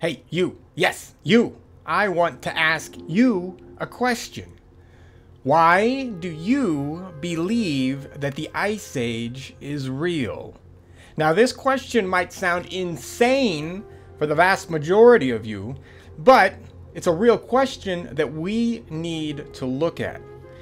Hey, you. Yes, you. I want to ask you a question. Why do you believe that the Ice Age is real? Now, this question might sound insane for the vast majority of you, but it's a real question that we need to look at.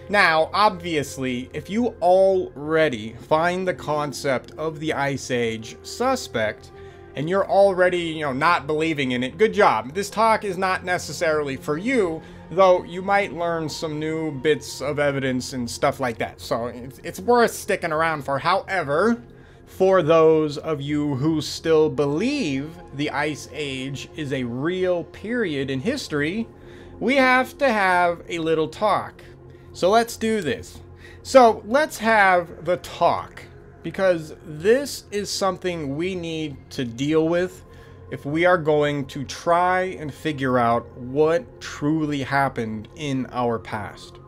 Now, obviously, if you already find the concept of the Ice Age suspect, and you're already, not believing in it, good job. This talk is not necessarily for you, though you might learn some new bits of evidence and stuff like that. So it's worth sticking around for. However, for those of you who still believe the Ice Age is a real period in history, we have to have a little talk. So let's do this. So let's have the talk, because this is something we need to deal with if we are going to try and figure out what truly happened in our past.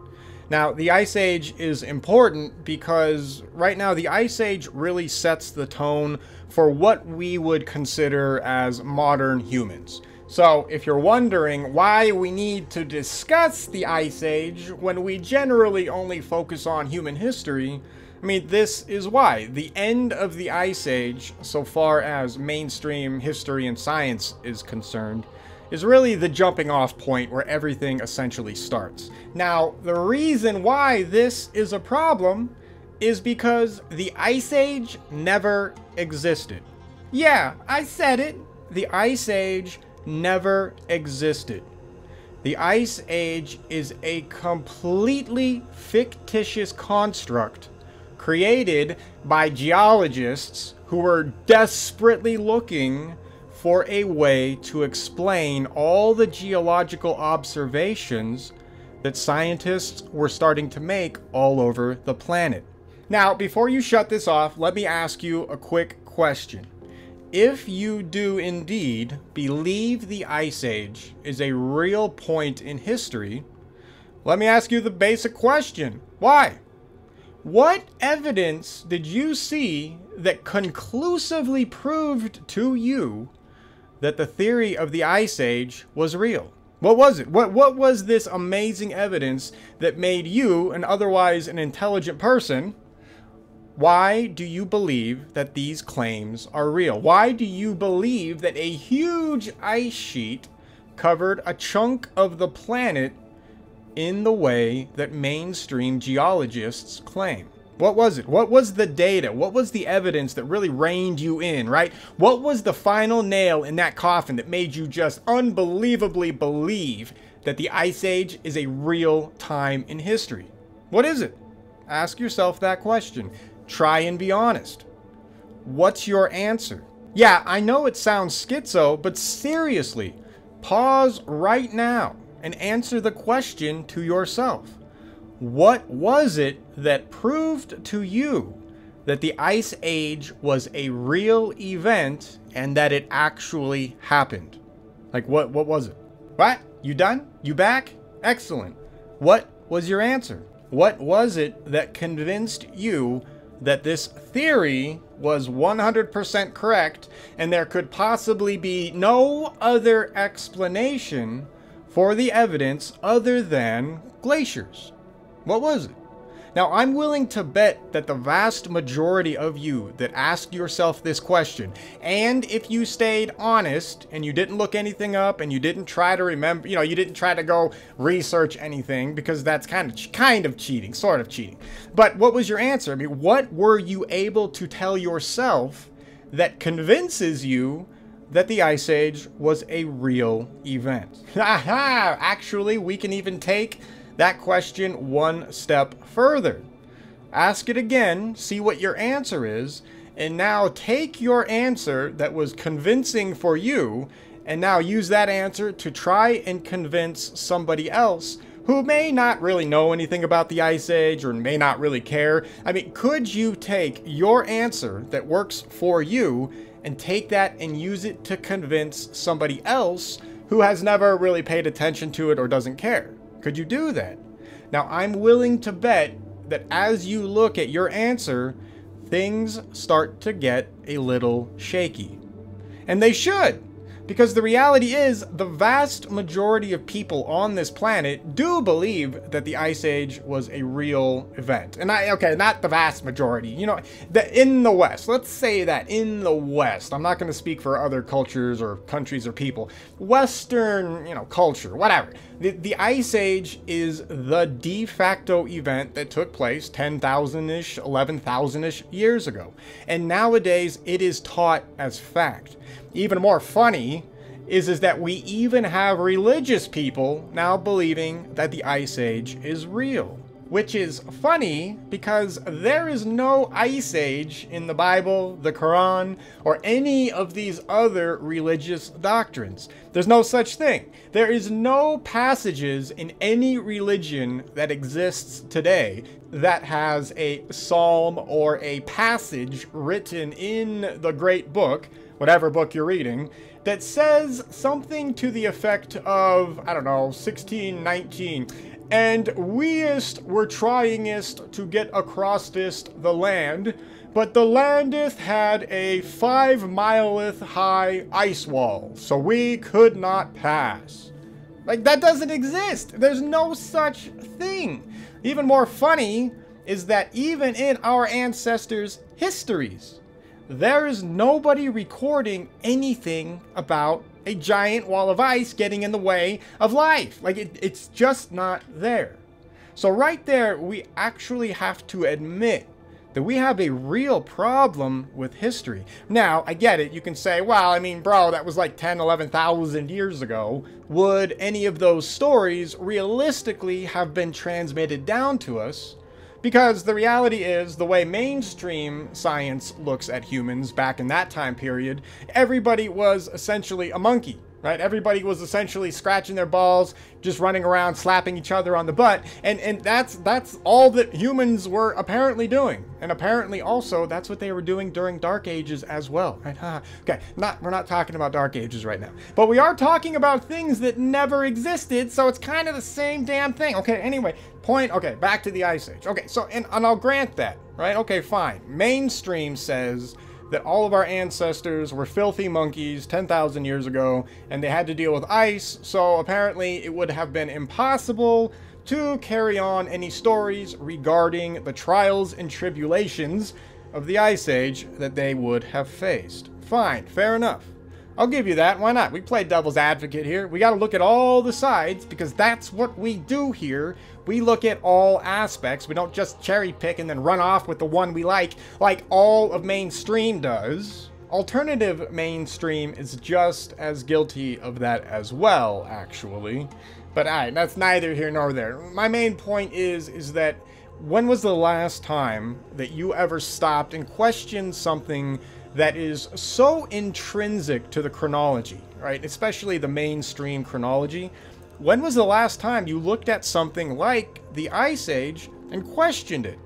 Now, the Ice Age is important because right now the Ice Age really sets the tone for what we would consider as modern humans. So if you're wondering why we need to discuss the Ice Age when we generally only focus on human history, this is why. The end of the Ice Age, so far as mainstream history and science is concerned, is really the jumping off point where everything essentially starts. Now, the reason why this is a problem is because the Ice Age never existed. Yeah, I said it. The Ice Age never existed. The Ice Age is a completely fictitious construct created by geologists who were desperately looking for a way to explain all the geological observations that scientists were starting to make all over the planet. Now, before you shut this off, let me ask you a quick question. If you do indeed believe the Ice Age is a real point in history, let me ask you the basic question. Why? What evidence did you see that conclusively proved to you that the theory of the Ice Age was real? What was it? What was this amazing evidence that made you, an otherwise an intelligent person, why do you believe that these claims are real? Why do you believe that a huge ice sheet covered a chunk of the planet in the way that mainstream geologists claim? What was it? What was the data? What was the evidence that really reined you in, right? What was the final nail in that coffin that made you just unbelievably believe that the Ice Age is a real time in history? What is it? Ask yourself that question. Try and be honest. What's your answer? Yeah, I know it sounds schizo, but seriously, pause right now and answer the question to yourself. What was it that proved to you that the Ice Age was a real event and that it actually happened? Like, what was it? What? You done? You back? Excellent. What was your answer? What was it that convinced you that this theory was 100% correct and there could possibly be no other explanation for the evidence other than glaciers? What was it? Now, I'm willing to bet that the vast majority of you that asked yourself this question, and if you stayed honest and you didn't look anything up and you didn't try to remember, you didn't try to go research anything, because that's kind of cheating, sort of cheating. But what was your answer? What were you able to tell yourself that convinces you that the Ice Age was a real event? Actually, we can even take that question one step further. Ask it again, see what your answer is, and now take your answer that was convincing for you, and now use that answer to try and convince somebody else who may not really know anything about the Ice Age or may not really care. Could you take your answer that works for you and take that and use it to convince somebody else who has never really paid attention to it or doesn't care? Could you do that? Now, I'm willing to bet that as you look at your answer, things start to get a little shaky. And they should, Because the reality is, the vast majority of people on this planet do believe that the Ice Age was a real event. And okay, not the vast majority, you know, in the West, let's say that in the West, I'm not going to speak for other cultures or countries or people, Western, you know, culture, whatever. The Ice Age is the de facto event that took place 10,000-ish, 11,000-ish years ago. And nowadays, it is taught as fact. Even more funny is that we even have religious people now believing that the Ice Age is real. Which is funny because there is no Ice Age in the Bible, the Quran, or any of these other religious doctrines. There's no such thing. There is no passages in any religion that exists today that has a psalm or a passage written in the great book, whatever book you're reading, that says something to the effect of, I don't know, 1619. And weest were tryingest to get acrossest the land, but the landeth had a 5-mileth high ice wall, so we could not pass. Like, that doesn't exist. There's no such thing. Even more funny is that even in our ancestors' histories, there is nobody recording anything about a giant wall of ice getting in the way of life. Like, it's just not there. So right there, we actually have to admit that we have a real problem with history. Now, I get it. You can say, well, I mean, bro, that was like 10, 11,000 years ago. Would any of those stories realistically have been transmitted down to us? Because the reality is, the way mainstream science looks at humans back in that time period, everybody was essentially a monkey, right? Everybody was essentially scratching their balls, just running around, slapping each other on the butt, and that's all that humans were apparently doing. And apparently also, that's what they were doing during Dark Ages as well, right? Okay, we're not talking about Dark Ages right now. But we are talking about things that never existed, so it's kind of the same damn thing. Okay, anyway, okay, back to the Ice Age. Okay, so, and I'll grant that, right? Okay, fine. Mainstream says that all of our ancestors were filthy monkeys 10,000 years ago, and they had to deal with ice, so apparently it would have been impossible to carry on any stories regarding the trials and tribulations of the Ice Age that they would have faced. Fine, fair enough. I'll give you that. Why not? We play devil's advocate here. We got to look at all the sides because that's what we do here. We look at all aspects. We don't just cherry pick and then run off with the one we like all of mainstream does. Alternative mainstream is just as guilty of that as well, actually. But alright, that's neither here nor there. My main point is that when was the last time that you ever stopped and questioned something that is so intrinsic to the chronology, right? Especially the mainstream chronology. When was the last time you looked at something like the Ice Age and questioned it?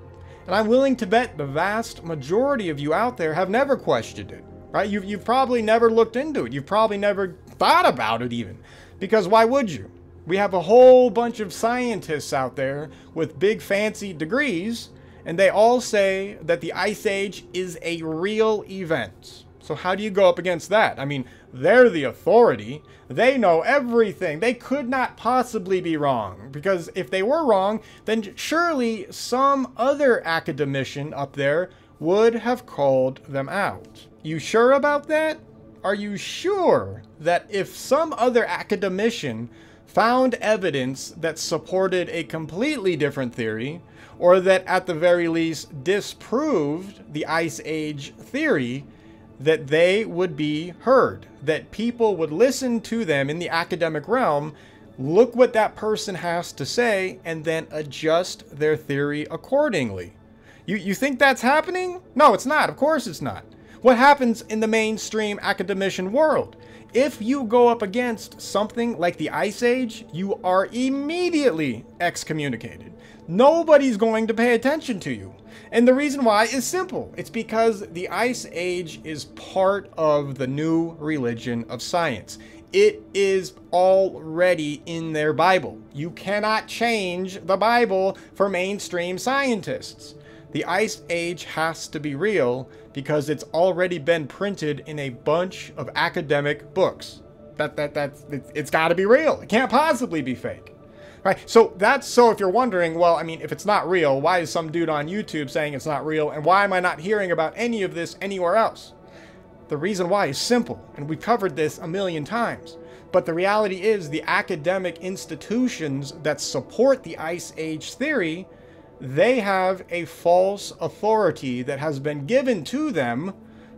And I'm willing to bet the vast majority of you out there have never questioned it, right? You've probably never looked into it. You've probably never thought about it even. Because why would you? We have a whole bunch of scientists out there with big fancy degrees, and they all say that the Ice Age is a real event. So how do you go up against that? I mean, they're the authority. They know everything. They could not possibly be wrong. Because if they were wrong, then surely some other academician up there would have called them out. You sure about that? Are you sure that if some other academician found evidence that supported a completely different theory, or that at the very least disproved the Ice Age theory, that they would be heard, that people would listen to them in the academic realm, look what that person has to say, and then adjust their theory accordingly? You think that's happening? No, it's not. Of course it's not. What happens in the mainstream academician world? If you go up against something like the Ice Age, you are immediately excommunicated. Nobody's going to pay attention to you. And the reason why is simple. It's because the Ice Age is part of the new religion of science. It is already in their Bible. You cannot change the Bible for mainstream scientists. The Ice Age has to be real because it's already been printed in a bunch of academic books. It's got to be real. It can't possibly be fake. Right, so if you're wondering, well, I mean, if it's not real, why is some dude on YouTube saying it's not real, and why am I not hearing about any of this anywhere else? The reason why is simple, and we've covered this a million times. But the reality is the academic institutions that support the Ice Age theory, they have a false authority that has been given to them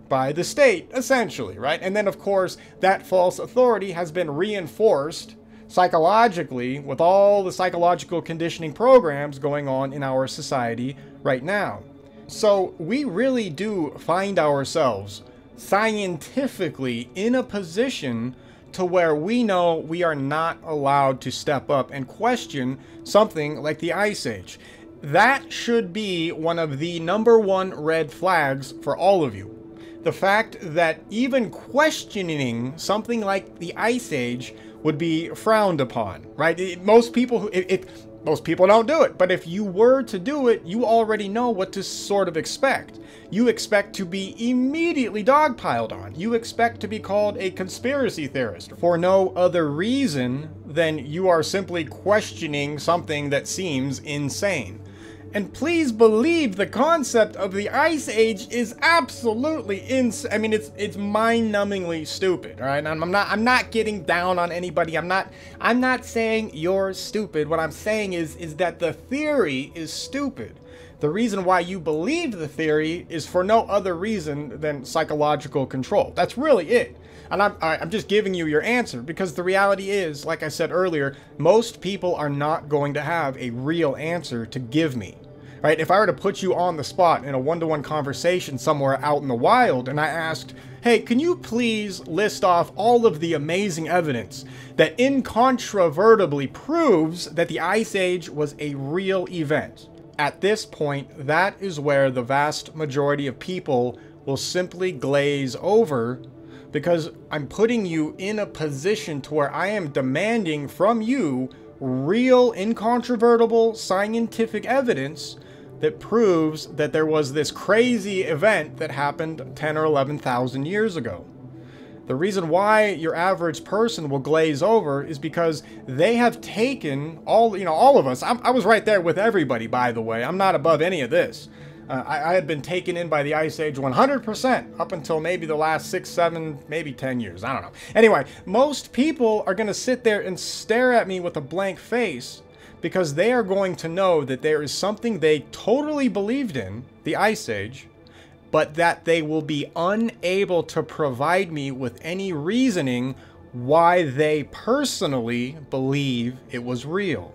by the state, essentially, right? And then, of course, that false authority has been reinforced psychologically with all the psychological conditioning programs going on in our society right now. So we really do find ourselves scientifically in a position to where we know we are not allowed to step up and question something like the Ice Age. That should be one of the #1 red flags for all of you. The fact that even questioning something like the Ice Age would be frowned upon, right? Most people don't do it, but if you were to do it, you already know what to sort of expect. You expect to be immediately dogpiled on. You expect to be called a conspiracy theorist for no other reason than you are simply questioning something that seems insane. And please believe the concept of the Ice Age is absolutely insane. I mean, it's mind-numbingly stupid, all right? I'm not getting down on anybody. I'm not saying you're stupid. What I'm saying is that the theory is stupid. The reason why you believe the theory is for no other reason than psychological control. That's really it. And I'm just giving you your answer because the reality is, like I said earlier, most people are not going to have a real answer to give me. Right? If I were to put you on the spot in a one-to-one conversation somewhere out in the wild and I asked, hey, can you please list off all of the amazing evidence that incontrovertibly proves that the Ice Age was a real event? At this point, that is where the vast majority of people will simply glaze over because I'm putting you in a position to where I am demanding from you real, incontrovertible scientific evidence that proves that there was this crazy event that happened 10 or 11,000 years ago. The reason why your average person will glaze over is because they have taken all of us. I was right there with everybody, by the way. I'm not above any of this. I had been taken in by the Ice Age 100% up until maybe the last 6, 7, maybe 10 years. I don't know. Anyway, most people are going to sit there and stare at me with a blank face because they are going to know that there is something they totally believed in, the Ice Age, but that they will be unable to provide me with any reasoning why they personally believe it was real.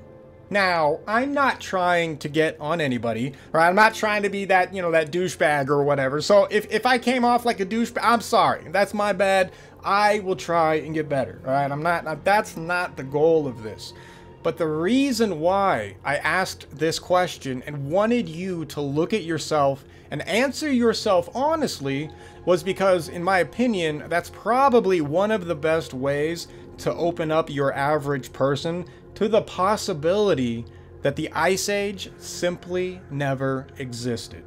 Now, I'm not trying to get on anybody, right? I'm not trying to be that, that douchebag or whatever. So if I came off like a douchebag, I'm sorry. That's my bad. I will try and get better, all right? That's not the goal of this. But the reason why I asked this question and wanted you to look at yourself and answer yourself honestly was because, in my opinion, that's probably one of the best ways to open up your average person to the possibility that the Ice Age simply never existed.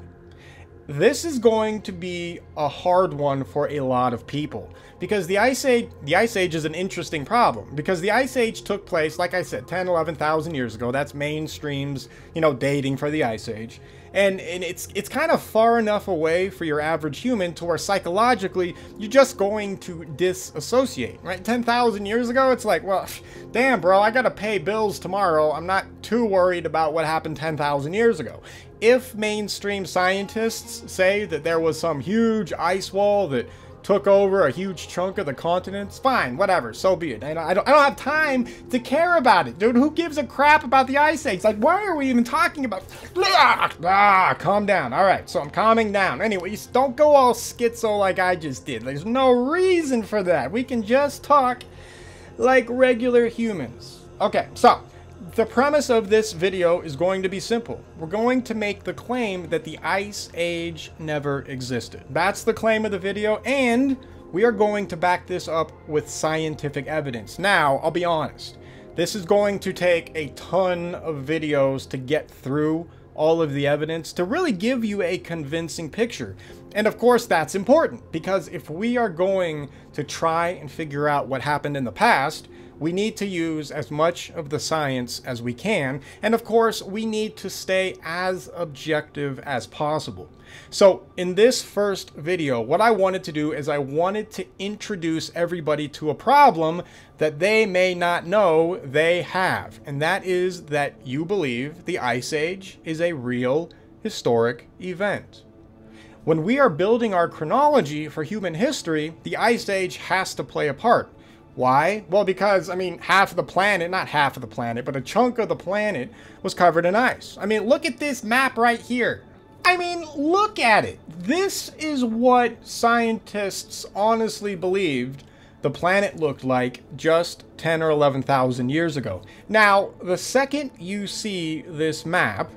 This is going to be a hard one for a lot of people because the Ice Age is an interesting problem because the Ice Age took place, like I said, 10, 11,000 years ago. That's mainstream's, dating for the Ice Age. And it's kind of far enough away for your average human to where psychologically you're just going to disassociate, right? 10,000 years ago, it's like, well, damn, bro, I gotta pay bills tomorrow. I'm not too worried about what happened 10,000 years ago. If mainstream scientists say that there was some huge ice wall that took over a huge chunk of the continents, fine, whatever, so be it. I don't have time to care about it, dude. Who gives a crap about the Ice Age? Like, why are we even talking about? Calm down. All right, so I'm calming down. Anyway, don't go all schizo like I just did. There's no reason for that. We can just talk like regular humans. Okay, so the premise of this video is going to be simple. We're going to make the claim that the Ice Age never existed. That's the claim of the video, and we are going to back this up with scientific evidence. Now, I'll be honest. This is going to take a ton of videos to get through all of the evidence to really give you a convincing picture. And of course, that's important, because if we are going to try and figure out what happened in the past, we need to use as much of the science as we can. And of course, we need to stay as objective as possible. So in this first video, what I wanted to do is I wanted to introduce everybody to a problem that they may not know they have. And that is that you believe the Ice Age is a real historic event. When we are building our chronology for human history, the Ice Age has to play a part. Why? Well, because, I mean, half of the planet, not half of the planet, but a chunk of the planet was covered in ice. I mean, look at this map right here. I mean, look at it. This is what scientists honestly believed the planet looked like just 10 or 11,000 years ago. Now, the second you see this map,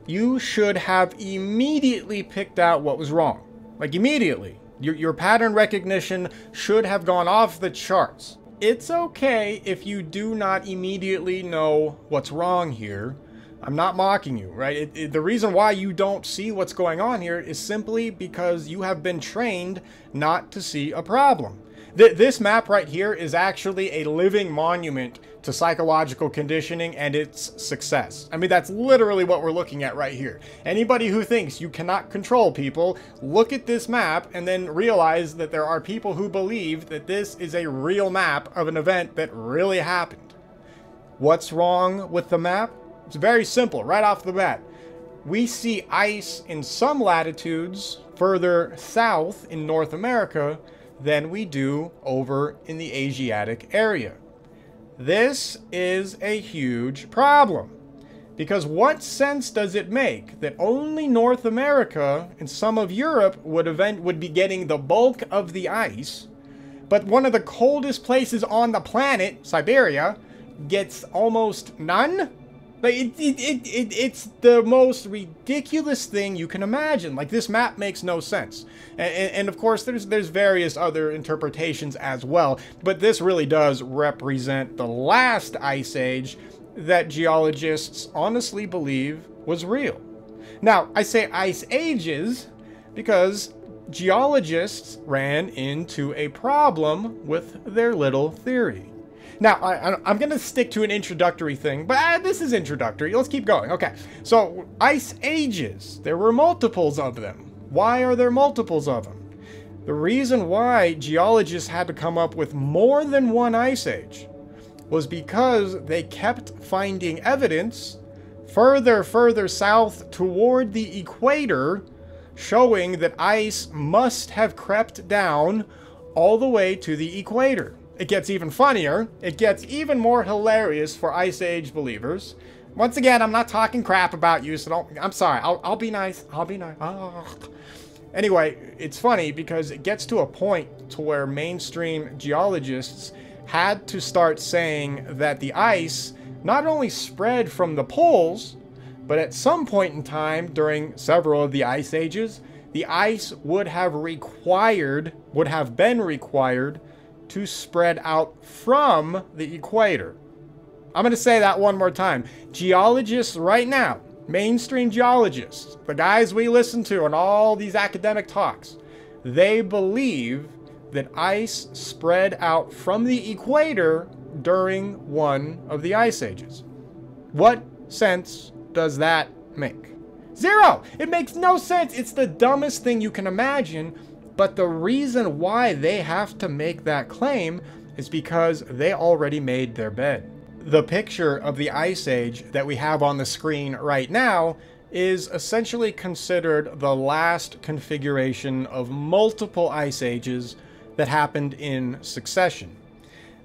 you should have immediately picked out what was wrong. Like, immediately. Your pattern recognition should have gone off the charts. It's okay if you do not immediately know what's wrong here. I'm not mocking you, right? The reason why you don't see what's going on here is simply because you have been trained not to see a problem. This map right here is actually a living monument to psychological conditioning and its success. I mean, that's literally what we're looking at right here. Anybody who thinks you cannot control people, look at this map and then realize that there are people who believe that this is a real map of an event that really happened. What's wrong with the map? It's very simple, right off the bat. We see ice in some latitudes further south in North America than we do over in the Asiatic area. This is a huge problem, because what sense does it make that only North America and some of Europe would be getting the bulk of the ice, but one of the coldest places on the planet, Siberia, gets almost none? Like, it's the most ridiculous thing you can imagine. Like, this map makes no sense. And of course, there's various other interpretations as well. But this really does represent the last ice age that geologists honestly believe was real. Now, I say ice ages because geologists ran into a problem with their little theory. Now, I'm going to stick to an introductory thing, but this is introductory. Let's keep going. Okay, so ice ages. There were multiples of them. Why are there multiples of them? The reason why geologists had to come up with more than one ice age was because they kept finding evidence further south toward the equator, showing that ice must have crept down all the way to the equator. It gets even funnier. It gets even more hilarious for Ice Age believers. Once again, I'm not talking crap about you, so don't... I'm sorry. I'll be nice. I'll be nice. Oh. Anyway, it's funny because it gets to a point to where mainstream geologists had to start saying that the ice not only spread from the poles, but at some point in time during several of the ice ages, the ice would have been required to spread out from the equator. I'm going to say that one more time. Geologists right now, mainstream geologists, the guys we listen to in all these academic talks, they believe that ice spread out from the equator during one of the ice ages. What sense does that make? Zero! It makes no sense. It's the dumbest thing you can imagine. But the reason why they have to make that claim is because they already made their bed. The picture of the Ice Age that we have on the screen right now is essentially considered the last configuration of multiple Ice Ages that happened in succession.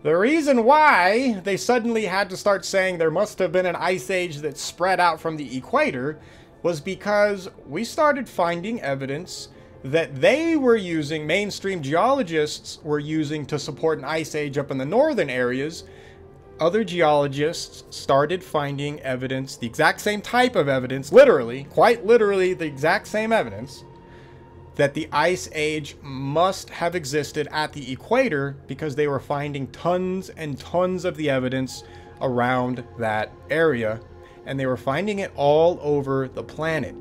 The reason why they suddenly had to start saying there must have been an Ice Age that spread out from the equator was because we started finding evidence that they were using, mainstream geologists were using to support an ice age up in the northern areas. Other geologists started finding evidence, the exact same type of evidence, literally, quite literally the exact same evidence, that the ice age must have existed at the equator because they were finding tons and tons of the evidence around that area. and they were finding it all over the planet.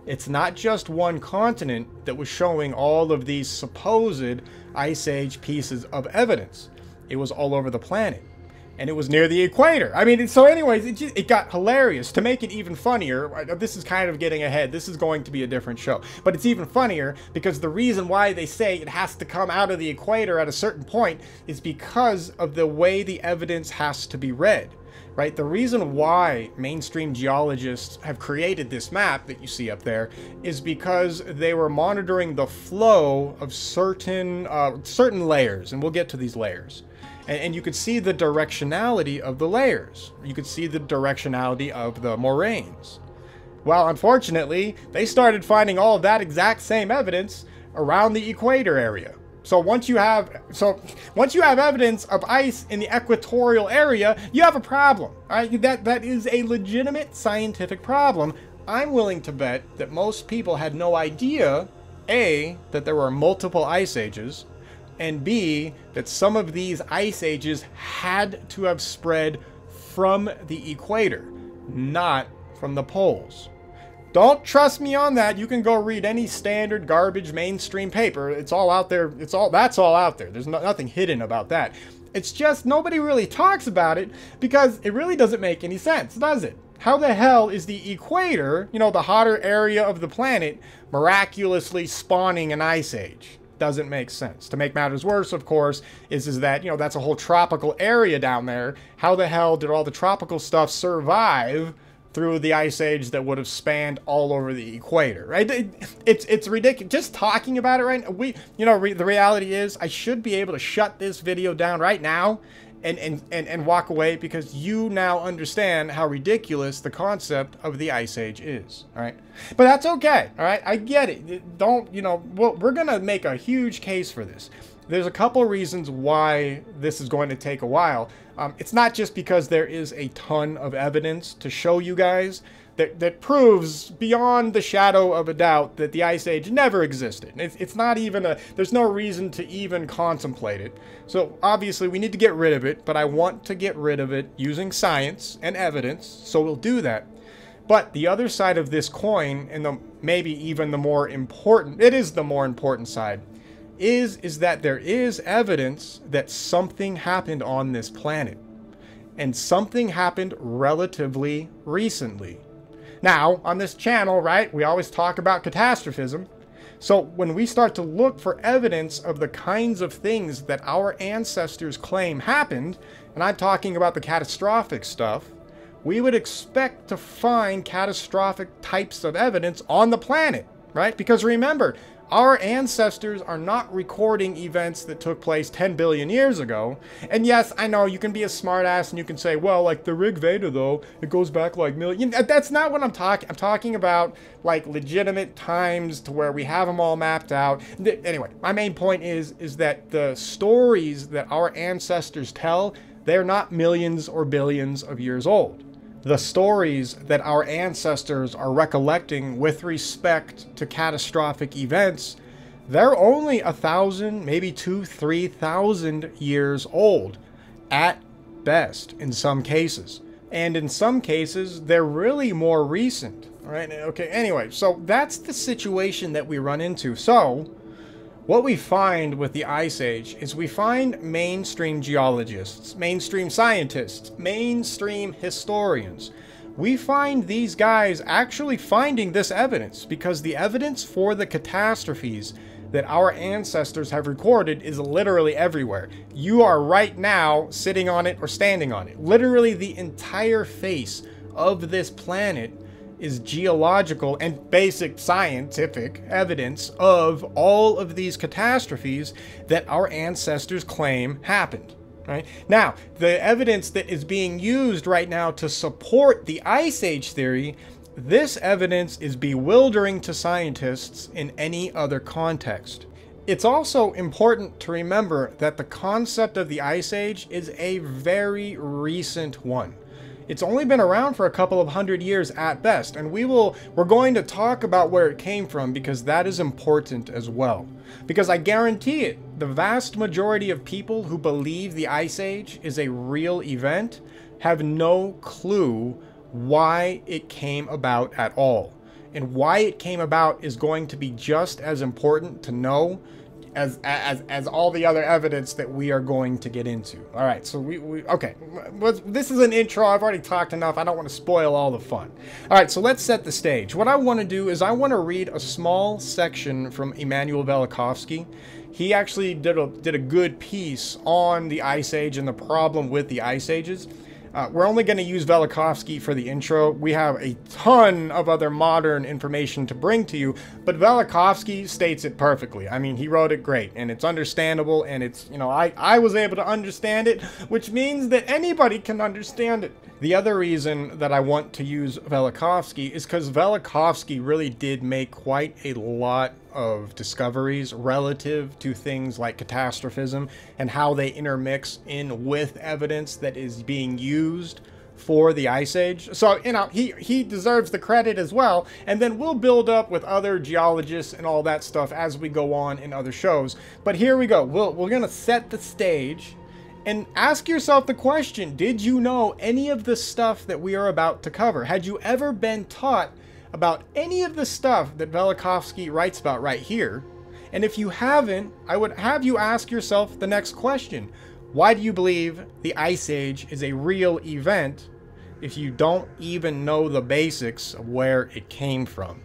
It's not just one continent that was showing all of these supposed Ice Age pieces of evidence. It was all over the planet. And it was near the equator. I mean, so anyways, it got hilarious. To make it even funnier, this is kind of getting ahead. This is going to be a different show. But it's even funnier because the reason why they say it has to come out of the equator at a certain point is because of the way the evidence has to be read. Right? The reason why mainstream geologists have created this map that you see up there is because they were monitoring the flow of certain layers, and we'll get to these layers. And you could see the directionality of the layers. You could see the directionality of the moraines. Well, unfortunately, they started finding all of that exact same evidence around the equator area. So once you have evidence of ice in the equatorial area, you have a problem. Right? That is a legitimate scientific problem. I'm willing to bet that most people had no idea, A, that there were multiple ice ages, and B, that some of these ice ages had to have spread from the equator, not from the poles. Don't trust me on that. You can go read any standard garbage mainstream paper. It's all out there. That's all out there. There's nothing hidden about that. It's just nobody really talks about it because it really doesn't make any sense, does it? How the hell is the equator, you know, the hotter area of the planet, miraculously spawning an ice age? Doesn't make sense. To make matters worse, of course, is that, you know, that's a whole tropical area down there. How the hell did all the tropical stuff survive through the ice age that would have spanned all over the equator, right? It's ridiculous. Just talking about it right now, the reality is I should be able to shut this video down right now and walk away because you now understand how ridiculous the concept of the Ice Age is, all right? But that's okay, all right? I get it. Don't, we're going to make a huge case for this. There's a couple reasons why this is going to take a while. It's not just because there is a ton of evidence to show you guys that proves beyond the shadow of a doubt that the Ice Age never existed. It's not even there's no reason to even contemplate it. So obviously we need to get rid of it, but I want to get rid of it using science and evidence, so we'll do that. But the other side of this coin, and maybe even the more important, it is the more important side, is that there is evidence that something happened on this planet. And something happened relatively recently. Now, on this channel, right, we always talk about catastrophism. So when we start to look for evidence of the kinds of things that our ancestors claim happened, and I'm talking about the catastrophic stuff, we would expect to find catastrophic types of evidence on the planet, right? Because remember, our ancestors are not recording events that took place 10 billion years ago. And yes, I know you can be a smartass and you can say, well, like the Rig Veda, though, it goes back like million. That's not what I'm talking. I'm talking about like legitimate times to where we have them all mapped out. Anyway, my main point is that the stories that our ancestors tell, they're not millions or billions of years old. The stories that our ancestors are recollecting with respect to catastrophic events, they're only 1,000, maybe 2,000-3,000 years old at best in some cases. And in some cases, they're really more recent, right? Okay, anyway, so that's the situation that we run into. So what we find with the Ice Age is we find mainstream geologists, mainstream scientists, mainstream historians. We find these guys actually finding this evidence because the evidence for the catastrophes that our ancestors have recorded is literally everywhere. You are right now sitting on it or standing on it. Literally the entire face of this planet is geological and basic scientific evidence of all of these catastrophes that our ancestors claim happened. Right? Now, the evidence that is being used right now to support the Ice Age theory, this evidence is bewildering to scientists in any other context. It's also important to remember that the concept of the Ice Age is a very recent one. It's only been around for a couple of 100 years at best, and we're going to talk about where it came from because that is important as well. Because I guarantee it, the vast majority of people who believe the Ice Age is a real event have no clue why it came about at all. And why it came about is going to be just as important to know as all the other evidence that we are going to get into. All right, so okay, this is an intro. I've already talked enough. I don't want to spoil all the fun. All right, so let's set the stage. What I want to do is I want to read a small section from Immanuel Velikovsky. He actually did a good piece on the Ice Age and the problem with the Ice Ages. We're only going to use Velikovsky for the intro. We have a ton of other modern information to bring to you, but Velikovsky states it perfectly. I mean, he wrote it great, and it's understandable, and it's, you know, I was able to understand it, which means that anybody can understand it. The other reason that I want to use Velikovsky is because Velikovsky really did make quite a lot of discoveries relative to things like catastrophism and how they intermix in with evidence that is being used for the Ice Age. So, you know, he deserves the credit as well, and then we'll build up with other geologists and all that stuff as we go on in other shows. But here we go. We're gonna set the stage and ask yourself the question, did you know any of the stuff that we are about to cover? Had you ever been taught about any of the stuff that Velikovsky writes about right here? And if you haven't, I would have you ask yourself the next question. Why do you believe the Ice Age is a real event if you don't even know the basics of where it came from?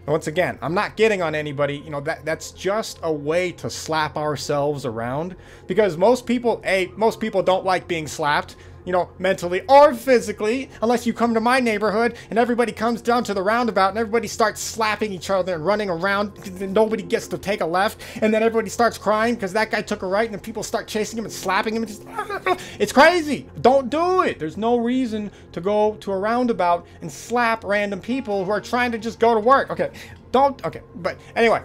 And once again, I'm not getting on anybody, you know, that's just a way to slap ourselves around, because most people don't like being slapped, you know, mentally or physically, unless you come to my neighborhood and everybody comes down to the roundabout and everybody starts slapping each other and running around, and nobody gets to take a left, and then everybody starts crying because that guy took a right, and then people start chasing him and slapping him and just, it's crazy. Don't do it. There's no reason to go to a roundabout and slap random people who are trying to just go to work. Okay, but anyway,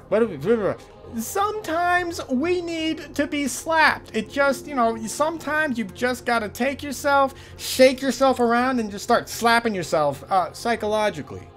sometimes we need to be slapped. It just, you know, sometimes you've just got to take yourself, shake yourself around, and just start slapping yourself psychologically.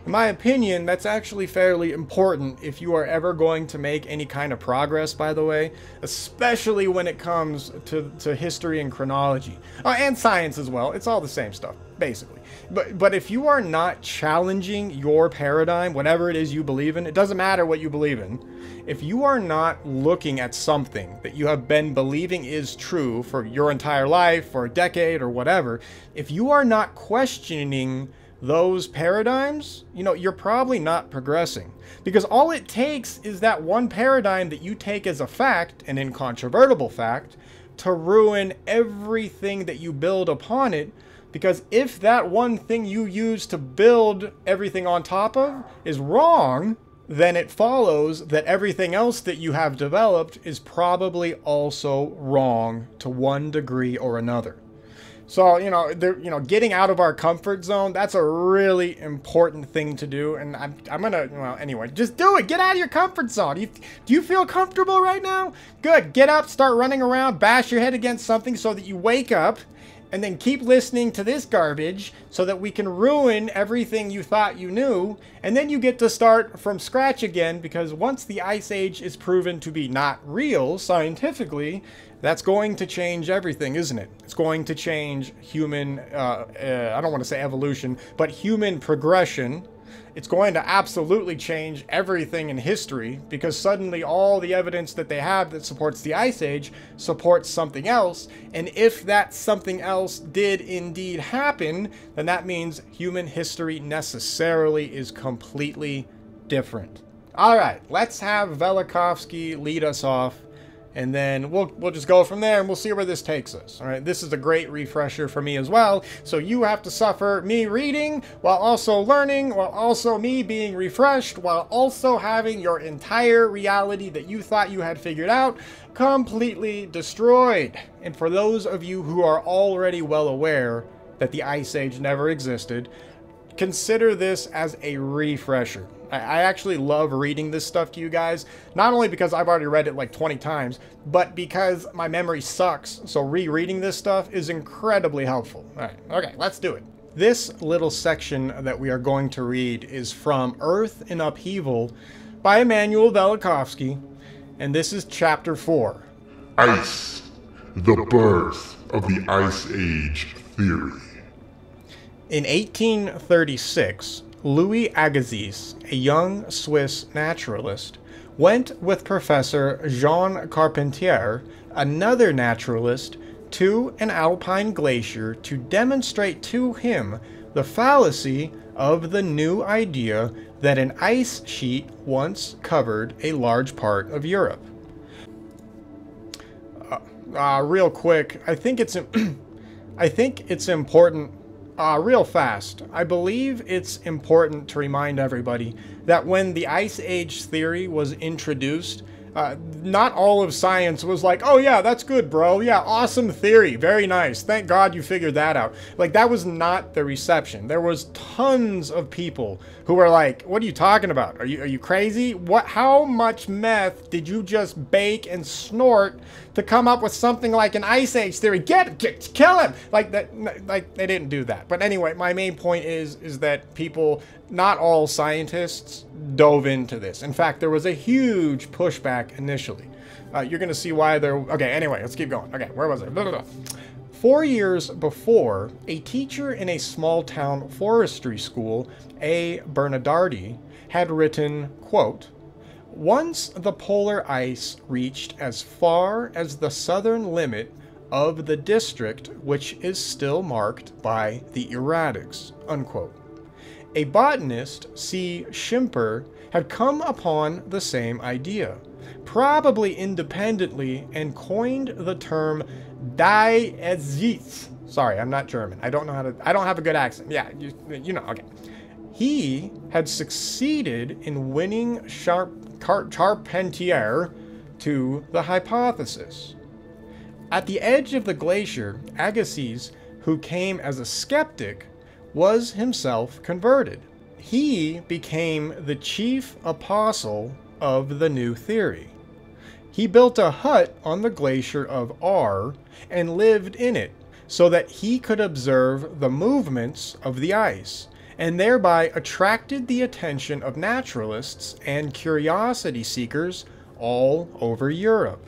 In my opinion, that's actually fairly important if you are ever going to make any kind of progress, by the way, especially when it comes to history and chronology, and science as well. It's all the same stuff, basically. But if you are not challenging your paradigm, whatever it is you believe in, it doesn't matter what you believe in. If you are not looking at something that you have been believing is true for your entire life, for a decade or whatever, if you are not questioning those paradigms, you know, you're probably not progressing. Because all it takes is that one paradigm that you take as a fact, an incontrovertible fact, to ruin everything that you build upon it. Because if that one thing you use to build everything on top of is wrong, then it follows that everything else that you have developed is probably also wrong to one degree or another. So, you know, getting out of our comfort zone, that's a really important thing to do. And I'm gonna, well, anyway, just do it. Get out of your comfort zone. Do you feel comfortable right now? Good. Get up, start running around, bash your head against something so that you wake up, and then keep listening to this garbage so that we can ruin everything you thought you knew. And then you get to start from scratch again, because once the Ice Age is proven to be not real scientifically, that's going to change everything, isn't it? It's going to change human, I don't want to say evolution, but human progression. It's going to absolutely change everything in history, because suddenly all the evidence that they have that supports the Ice Age supports something else. And if that something else did indeed happen, then that means human history necessarily is completely different. All right, let's have Velikovsky lead us off, and then we'll just go from there, and we'll see where this takes us. All right, this is a great refresher for me as well. So you have to suffer me reading while also learning, while also me being refreshed, while also having your entire reality that you thought you had figured out completely destroyed. And for those of you who are already well aware that the Ice Age never existed, consider this as a refresher. I actually love reading this stuff to you guys, not only because I've already read it like 20 times, but because my memory sucks, so rereading this stuff is incredibly helpful. All right, okay, let's do it. This little section that we are going to read is from Earth in Upheaval by Immanuel Velikovsky, and this is chapter 4. Ice, the birth of the Ice Age theory. In 1836, Louis Agassiz, a young Swiss naturalist, went with Professor Jean Carpentier, another naturalist, to an alpine glacier to demonstrate to him the fallacy of the new idea that an ice sheet once covered a large part of Europe. Real quick, I think it's important, real fast. I believe it's important to remind everybody that when the Ice Age theory was introduced, not all of science was like, oh yeah, that's good, bro. Yeah, awesome theory. Very nice. Thank God you figured that out. Like, that was not the reception. There was tons of people who were like, what are you talking about? Are you crazy? How much meth did you just bake and snort to come up with something like an Ice Age theory? Kill him! Like they didn't do that. But anyway, my main point is that people, not all scientists, dove into this. In fact, there was a huge pushback initially. You're going to see why there... Okay, anyway, let's keep going. Okay, where was I? Blah, blah, blah. 4 years before, a teacher in a small-town forestry school, A. Bernardi, had written, quote, "Once the polar ice reached as far as the southern limit of the district which is still marked by the erratics," unquote. A botanist, C. Schimper, had come upon the same idea, probably independently, and coined the term diezits. Sorry, I'm not German. I don't have a good accent. Yeah, you know, okay. He had succeeded in winning Charpentier to the hypothesis. At the edge of the glacier, Agassiz, who came as a skeptic, was himself converted. He became the chief apostle of the new theory. He built a hut on the glacier of R and lived in it so that he could observe the movements of the ice, and thereby attracted the attention of naturalists and curiosity seekers all over Europe.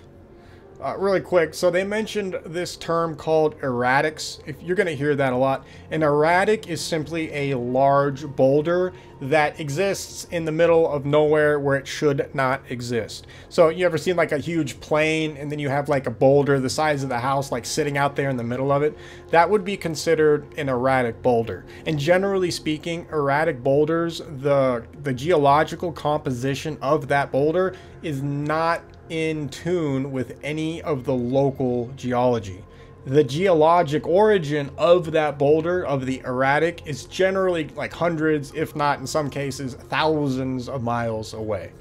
Really quick, so they mentioned this term called erratics. If you're going to hear that a lot. An erratic is simply a large boulder that exists in the middle of nowhere where it should not exist. So you ever seen like a huge plain and then you have like a boulder the size of the house like sitting out there in the middle of it? That would be considered an erratic boulder. And generally speaking, erratic boulders, the geological composition of that boulder is not in tune with any of the local geology. The geologic origin of that boulder, of the erratic, is generally like hundreds, if not in some cases thousands of miles away.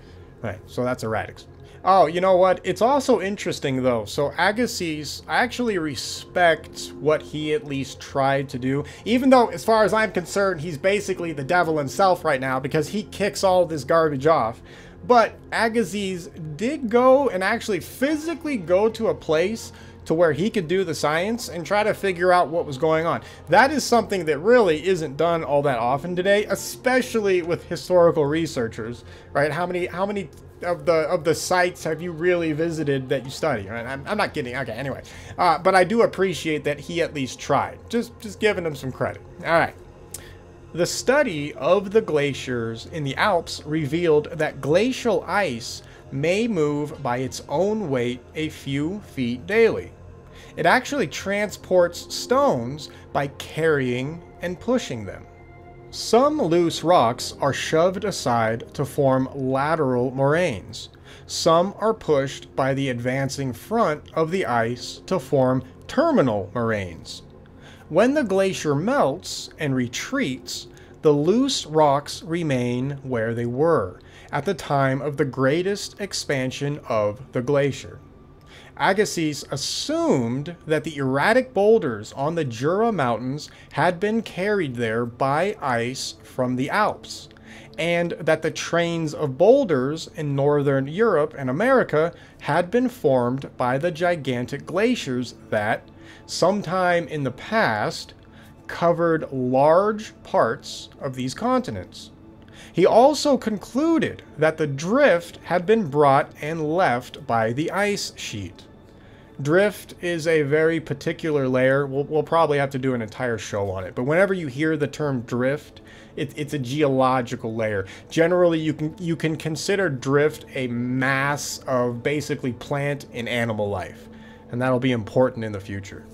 Right, so that's erratics. Oh, you know what? It's also interesting though. So Agassiz, I actually respect what he at least tried to do, even though as far as I'm concerned, he's basically the devil himself right now because he kicks all this garbage off. But Agassiz did go and actually physically go to a place to where he could do the science and try to figure out what was going on. That is something that really isn't done all that often today, especially with historical researchers, right? How many of the sites have you really visited that you study? Right? I'm not kidding. Okay, anyway, but I do appreciate that he at least tried. Just giving him some credit. All right. The study of the glaciers in the Alps revealed that glacial ice may move by its own weight a few feet daily. It actually transports stones by carrying and pushing them. Some loose rocks are shoved aside to form lateral moraines. Some are pushed by the advancing front of the ice to form terminal moraines. When the glacier melts and retreats, the loose rocks remain where they were at the time of the greatest expansion of the glacier. Agassiz assumed that the erratic boulders on the Jura Mountains had been carried there by ice from the Alps, and that the trains of boulders in northern Europe and America had been formed by the gigantic glaciers that, sometime in the past, covered large parts of these continents. He also concluded that the drift had been brought and left by the ice sheet. Drift is a very particular layer. We'll probably have to do an entire show on it. But whenever you hear the term drift, it's a geological layer. Generally, you can consider drift a mass of basically plant and animal life. And that'll be important in the future.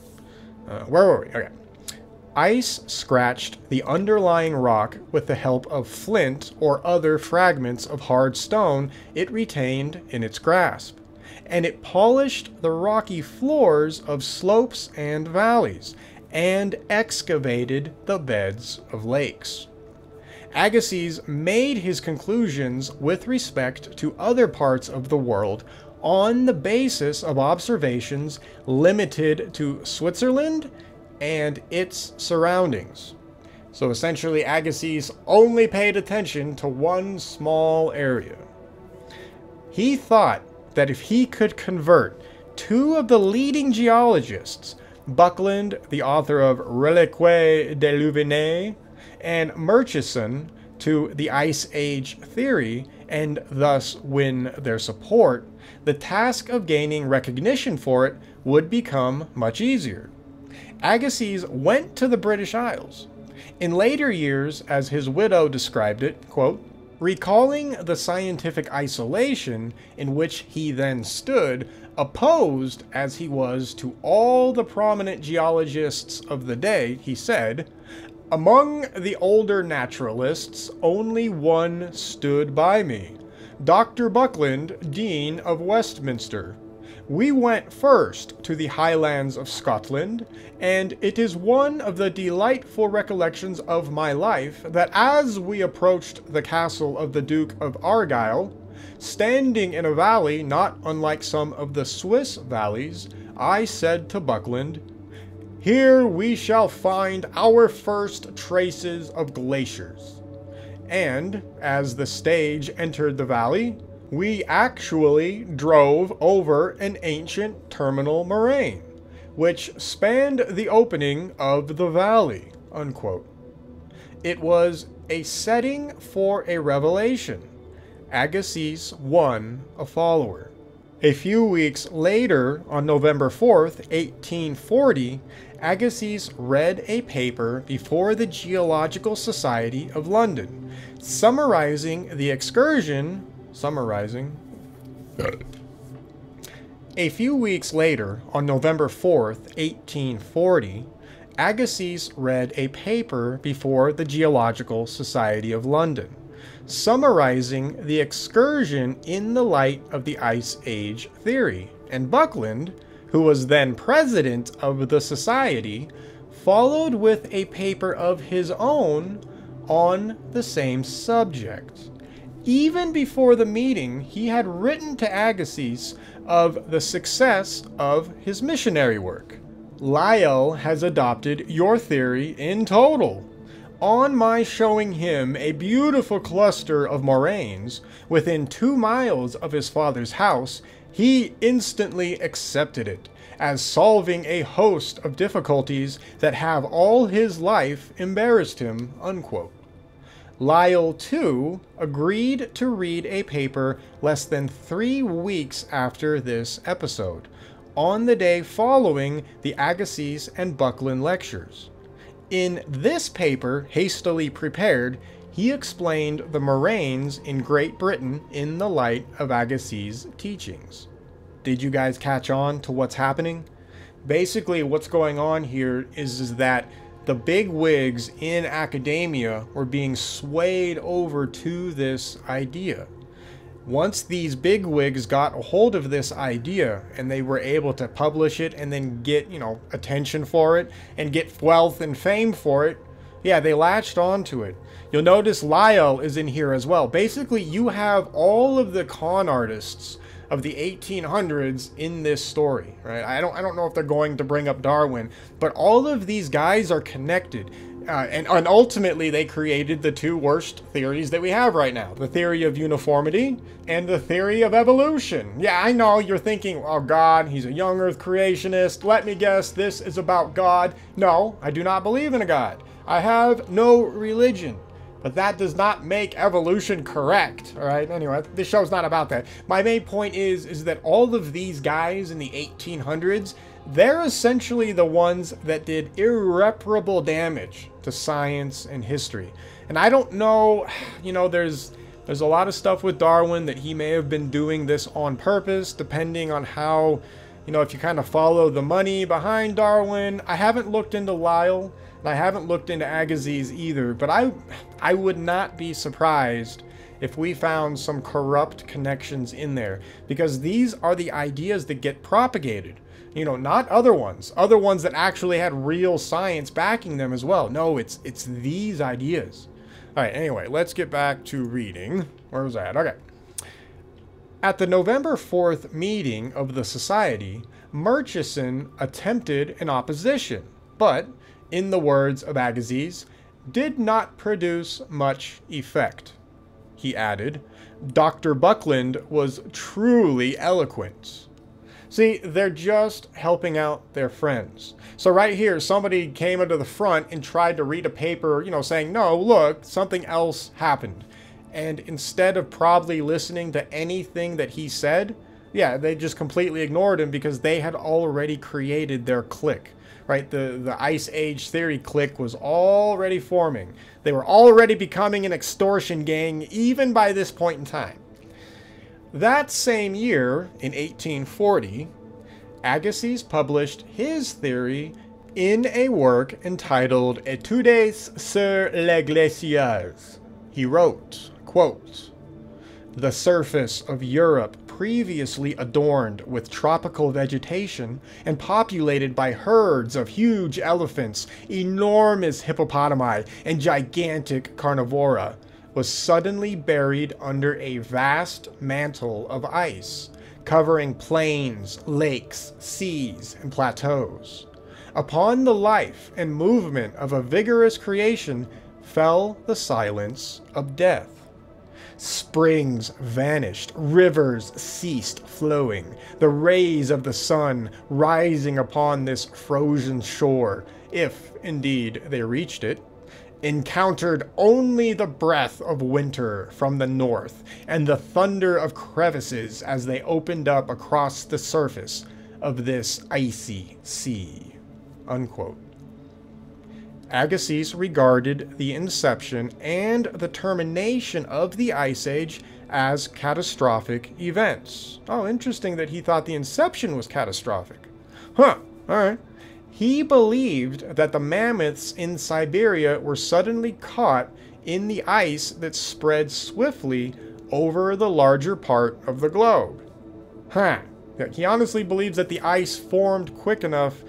Where were we? Okay. Ice scratched the underlying rock with the help of flint or other fragments of hard stone it retained in its grasp, and it polished the rocky floors of slopes and valleys, and excavated the beds of lakes. Agassiz made his conclusions with respect to other parts of the world on the basis of observations limited to Switzerland and its surroundings. So essentially, Agassiz only paid attention to one small area. He thought that if he could convert two of the leading geologists, Buckland, the author of Reliques de Louvain, and Murchison, to the Ice Age theory, and thus win their support, the task of gaining recognition for it would become much easier. Agassiz went to the British Isles. In later years, as his widow described it, quote, recalling the scientific isolation in which he then stood, opposed as he was to all the prominent geologists of the day, he said, among the older naturalists, only one stood by me, Dr. Buckland, Dean of Westminster. We went first to the Highlands of Scotland, and it is one of the delightful recollections of my life that as we approached the castle of the Duke of Argyll, standing in a valley not unlike some of the Swiss valleys, I said to Buckland, "Here we shall find our first traces of glaciers." And as the stage entered the valley, we actually drove over an ancient terminal moraine, which spanned the opening of the valley, unquote. It was a setting for a revelation. Agassiz won a follower. A few weeks later, on November 4th, 1840, Agassiz read a paper before the Geological Society of London, summarizing the excursion. A few weeks later, on November 4th, 1840, Agassiz read a paper before the Geological Society of London, summarizing the excursion in the light of the Ice Age theory, and Buckland, who was then president of the society, followed with a paper of his own on the same subject. Even before the meeting, he had written to Agassiz of the success of his missionary work. Lyell has adopted your theory in total. On my showing him a beautiful cluster of moraines within 2 miles of his father's house, he instantly accepted it as solving a host of difficulties that have all his life embarrassed him, unquote. Lyell, too, agreed to read a paper less than 3 weeks after this episode, on the day following the Agassiz and Buckland lectures. In this paper, hastily prepared, he explained the moraines in Great Britain in the light of Agassiz's teachings. Did you guys catch on to what's happening? Basically, what's going on here is that the big wigs in academia were being swayed over to this idea. Once these big wigs got a hold of this idea and they were able to publish it and then get, attention for it and get wealth and fame for it, yeah, they latched onto it. You'll notice Lyell is in here as well. Basically, you have all of the con artists of the 1800s in this story, right? I don't know if they're going to bring up Darwin, but all of these guys are connected. And ultimately, they created the 2 worst theories that we have right now. The theory of uniformity and the theory of evolution. Yeah, I know you're thinking, oh, God, he's a young earth creationist. Let me guess, this is about God. No, I do not believe in a God. I have no religion. but that does not make evolution correct. All right. Anyway, this show's not about that. My main point is that all of these guys in the 1800s, they're essentially the ones that did irreparable damage to science and history. And I don't know, you know, there's a lot of stuff with Darwin that he may have been doing this on purpose, depending on how, you know, if you kind of follow the money behind Darwin. I haven't looked into Lyell, and I haven't looked into Agassiz either, but I would not be surprised if we found some corrupt connections in there, because these are the ideas that get propagated. You know, not other ones that actually had real science backing them as well. No, it's these ideas. All right, anyway, let's get back to reading. Where was I at? Okay. At the November 4th meeting of the Society, Murchison attempted an opposition, but, in the words of Agassiz, did not produce much effect. He added, Dr. Buckland was truly eloquent. See, they're just helping out their friends. So right here, somebody came into the front and tried to read a paper, you know, saying, no, look, something else happened. And instead of probably listening to anything that he said, yeah, they just completely ignored him because they had already created their clique, right? The Ice Age theory clique was already forming. They were already becoming an extortion gang even by this point in time. That same year, in 1840, Agassiz published his theory in a work entitled Etudes sur les glaciers. He wrote, quote, the surface of Europe previously adorned with tropical vegetation and populated by herds of huge elephants, enormous hippopotami, and gigantic carnivora, was suddenly buried under a vast mantle of ice, covering plains, lakes, seas, and plateaus. Upon the life and movement of a vigorous creation fell the silence of death. Springs vanished, rivers ceased flowing, the rays of the sun rising upon this frozen shore, if indeed they reached it, encountered only the breath of winter from the north and the thunder of crevices as they opened up across the surface of this icy sea. Unquote. Agassiz regarded the inception and the termination of the Ice Age as catastrophic events. Oh, interesting that he thought the inception was catastrophic. Huh, alright. He believed that the mammoths in Siberia were suddenly caught in the ice that spread swiftly over the larger part of the globe. Huh. He honestly believes that the ice formed quick enough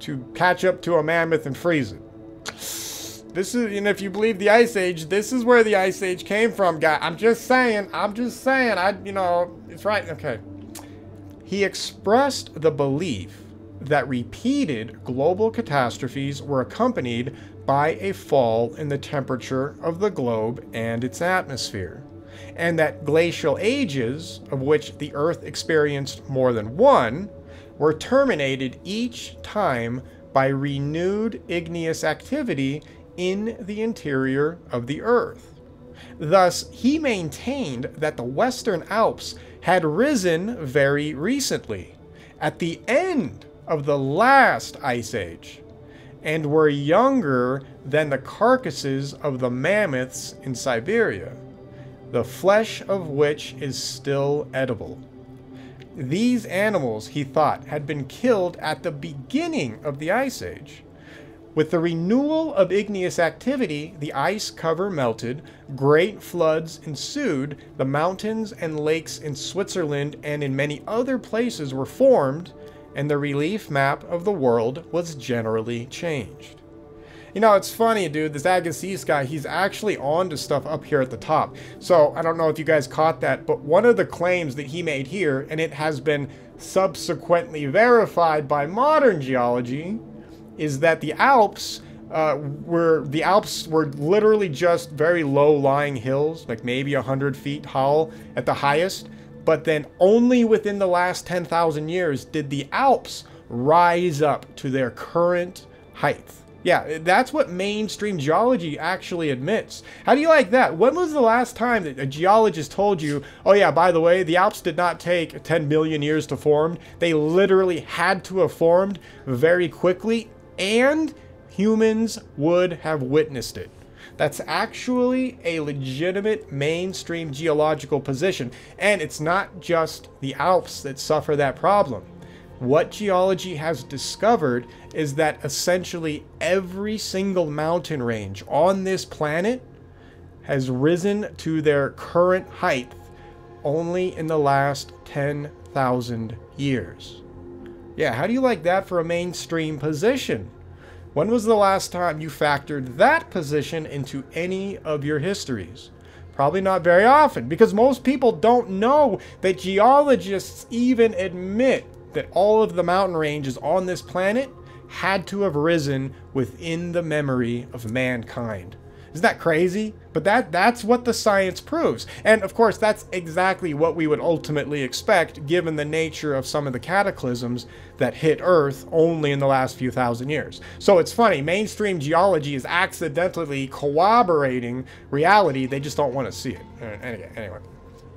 to catch up to a mammoth and freeze it. This is, and if you believe the Ice Age, this is where the Ice Age came from, guy. I'm just saying, you know, it's right, okay. He expressed the belief that repeated global catastrophes were accompanied by a fall in the temperature of the globe and its atmosphere, and that glacial ages, of which the Earth experienced more than one, were terminated each time by renewed igneous activity in the interior of the Earth. Thus, he maintained that the Western Alps had risen very recently, at the end of the last Ice Age, and were younger than the carcasses of the mammoths in Siberia, the flesh of which is still edible. These animals, he thought, had been killed at the beginning of the Ice Age. With the renewal of igneous activity, the ice cover melted, great floods ensued, the mountains and lakes in Switzerland and in many other places were formed, and the relief map of the world was generally changed. You know, it's funny, dude, this Agassiz guy, he's actually on to stuff up here at the top. So, I don't know if you guys caught that, but one of the claims that he made here, and it has been subsequently verified by modern geology, is that the Alps were literally just very low-lying hills, like maybe 100 feet tall at the highest, but then only within the last 10,000 years did the Alps rise up to their current height. Yeah, that's what mainstream geology actually admits. How do you like that? When was the last time that a geologist told you, oh yeah, by the way, the Alps did not take 10 million years to form. They literally had to have formed very quickly, and humans would have witnessed it. That's actually a legitimate mainstream geological position, and it's not just the Alps that suffer that problem. What geology has discovered is that essentially every single mountain range on this planet has risen to their current height only in the last 10,000 years. Yeah, how do you like that for a mainstream position? When was the last time you factored that position into any of your histories? Probably not very often, because most people don't know that geologists even admit that all of the mountain ranges on this planet had to have risen within the memory of mankind. Isn't that crazy? But that's what the science proves. And of course, that's exactly what we would ultimately expect given the nature of some of the cataclysms that hit Earth only in the last few thousand years. So it's funny, mainstream geology is accidentally corroborating reality. They just don't want to see it. Anyway.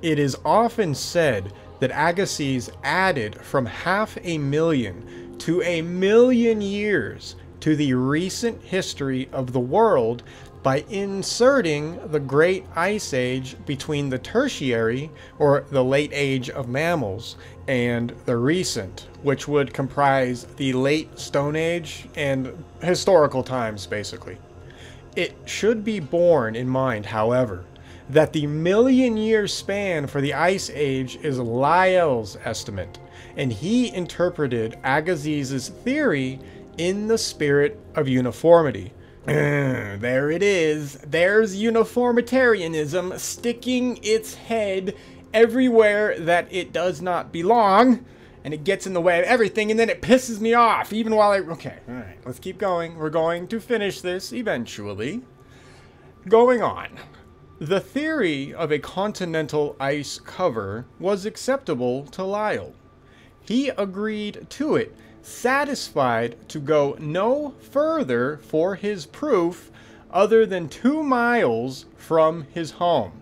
It is often said that Agassiz added from 500,000 to 1,000,000 years to the recent history of the world by inserting the Great Ice Age between the Tertiary, or the Late Age of Mammals, and the Recent, which would comprise the Late Stone Age and historical times, basically. It should be borne in mind, however, that the 1,000,000-year span for the Ice Age is Lyell's estimate, and he interpreted Agassiz's theory in the spirit of uniformity. There it is. There's uniformitarianism sticking its head everywhere that it does not belong, and it gets in the way of everything, and then it pisses me off, even while okay, all right, let's keep going. We're going to finish this eventually. Going on. The theory of a continental ice cover was acceptable to Lyell. He agreed to it, satisfied to go no further for his proof other than 2 miles from his home.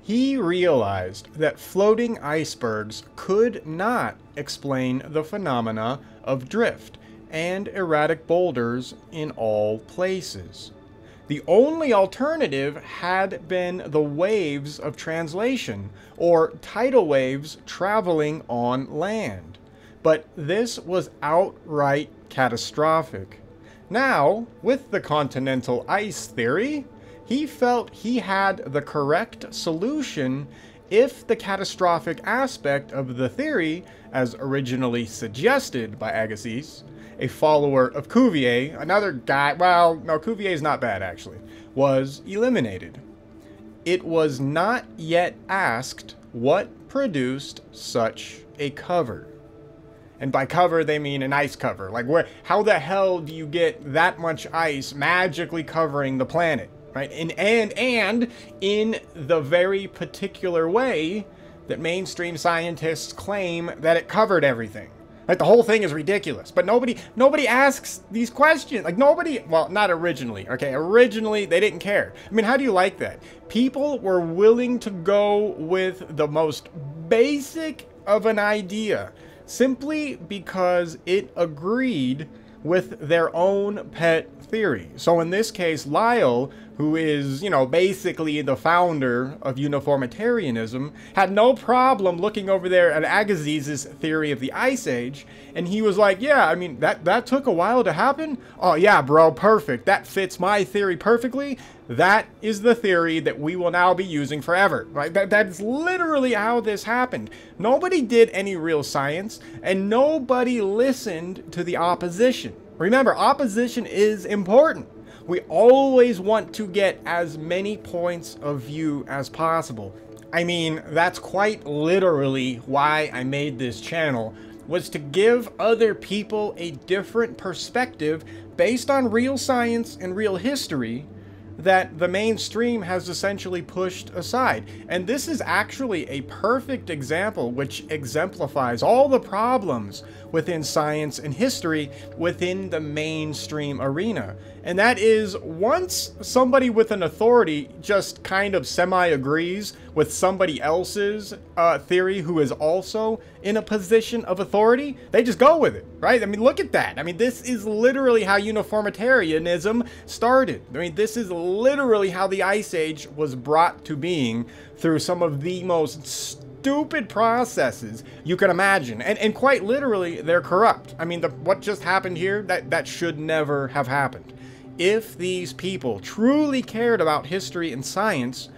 He realized that floating icebergs could not explain the phenomena of drift and erratic boulders in all places. The only alternative had been the waves of translation, or tidal waves traveling on land. But this was outright catastrophic. Now, with the continental ice theory, he felt he had the correct solution if the catastrophic aspect of the theory, as originally suggested by Agassiz, a follower of Cuvier, another guy, well, no, Cuvier's not bad actually, was eliminated. It was not yet asked what produced such a cover. And by cover, they mean an ice cover. Like, how the hell do you get that much ice magically covering the planet, right? And in the very particular way that mainstream scientists claim that it covered everything. Like, the whole thing is ridiculous, but nobody asks these questions. Like, nobody, well, not originally, okay? Originally, they didn't care. I mean, how do you like that? People were willing to go with the most basic of an idea simply because it agreed with their own pet theory. So in this case, Lyell, who is, you know, basically the founder of uniformitarianism, had no problem looking over there at Agassiz's theory of the Ice Age, and he was like, yeah, I mean, that took a while to happen? Oh yeah, bro, perfect. That fits my theory perfectly. That is the theory that we will now be using forever, right? That's literally how this happened. Nobody did any real science, and nobody listened to the opposition. Remember, opposition is important. We always want to get as many points of view as possible. I mean, that's quite literally why I made this channel, was to give other people a different perspective based on real science and real history, that the mainstream has essentially pushed aside. And this is actually a perfect example which exemplifies all the problems within science and history within the mainstream arena. And that is, once somebody with an authority just kind of semi-agrees with somebody else's theory who is also in a position of authority, they just go with it, right? I mean, look at that. I mean, this is literally how uniformitarianism started. I mean, this is literally how the Ice Age was brought to being through some of the most stupid processes you can imagine. And quite literally, they're corrupt. I mean, what just happened here, that should never have happened. If these people truly cared about history and science,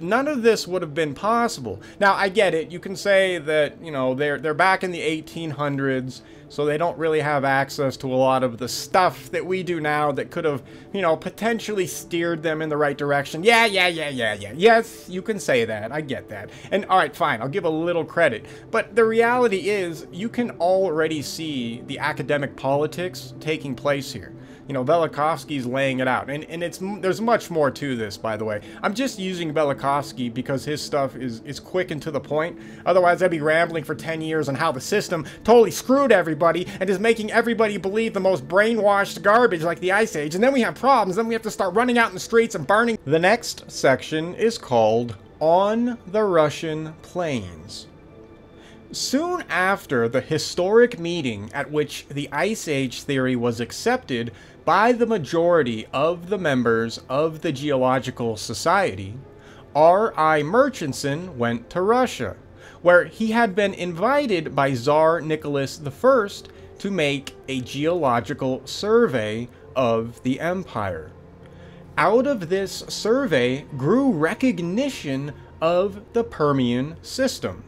none of this would have been possible. Now, I get it. You can say that, you know, they're back in the 1800s, so they don't really have access to a lot of the stuff that we do now that could have, you know, potentially steered them in the right direction. Yeah. Yes, you can say that. I get that. And all right, fine. I'll give a little credit. But the reality is, you can already see the academic politics taking place here. You know, Velikovsky's laying it out, and there's much more to this, by the way. I'm just using Velikovsky because his stuff is quick and to the point. Otherwise, I'd be rambling for 10 years on how the system totally screwed everybody and is making everybody believe the most brainwashed garbage like the Ice Age, and then we have problems, then we have to start running out in the streets and burning. The next section is called On the Russian Plains. Soon after the historic meeting at which the Ice Age theory was accepted by the majority of the members of the Geological Society, R.I. Murchison went to Russia, where he had been invited by Tsar Nicholas I to make a geological survey of the empire. Out of this survey grew recognition of the Permian system.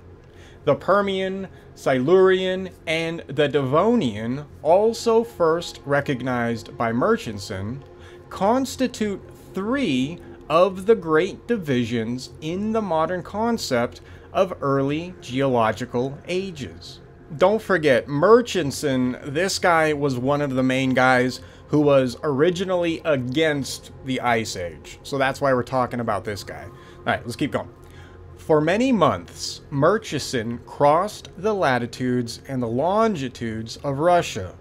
The Permian, Silurian, and the Devonian, also first recognized by Murchison, constitute three of the great divisions in the modern concept of early geological ages. Don't forget, Murchison, this guy was one of the main guys who was originally against the Ice Age. So that's why we're talking about this guy. All right, let's keep going. For many months, Murchison crossed the latitudes and the longitudes of Russia,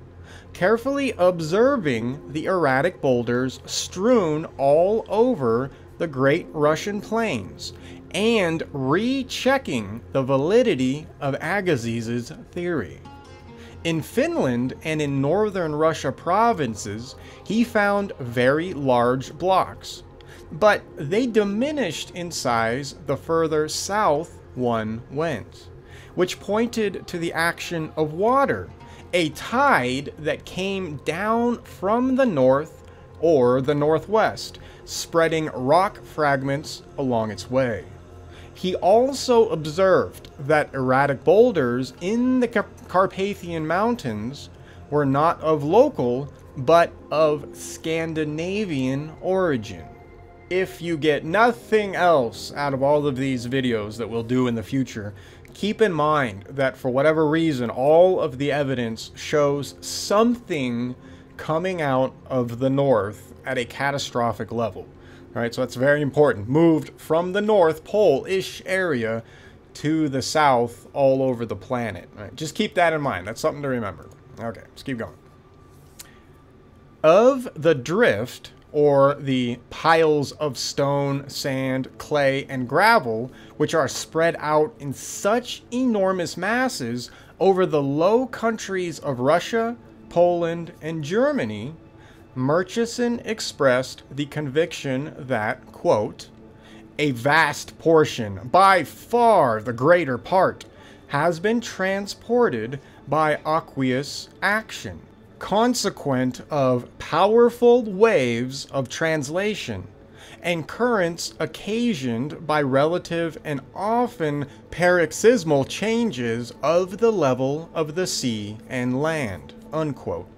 carefully observing the erratic boulders strewn all over the great Russian plains, and rechecking the validity of Agassiz's theory. In Finland and in northern Russia provinces, he found very large blocks, but they diminished in size the further south one went, which pointed to the action of water, a tide that came down from the north or the northwest, spreading rock fragments along its way. He also observed that erratic boulders in the Carpathian Mountains were not of local, but of Scandinavian origin. If you get nothing else out of all of these videos that we'll do in the future, keep in mind that for whatever reason, all of the evidence shows something coming out of the north at a catastrophic level. All right, so that's very important. Moved from the North Pole-ish area to the south all over the planet. All right, just keep that in mind. That's something to remember. Okay, let's keep going. Of the drift, or the piles of stone, sand, clay, and gravel, which are spread out in such enormous masses over the low countries of Russia, Poland, and Germany, Murchison expressed the conviction that, quote, a vast portion, by far the greater part, has been transported by aqueous action, consequent of powerful waves of translation, and currents occasioned by relative and often paroxysmal changes of the level of the sea and land, unquote.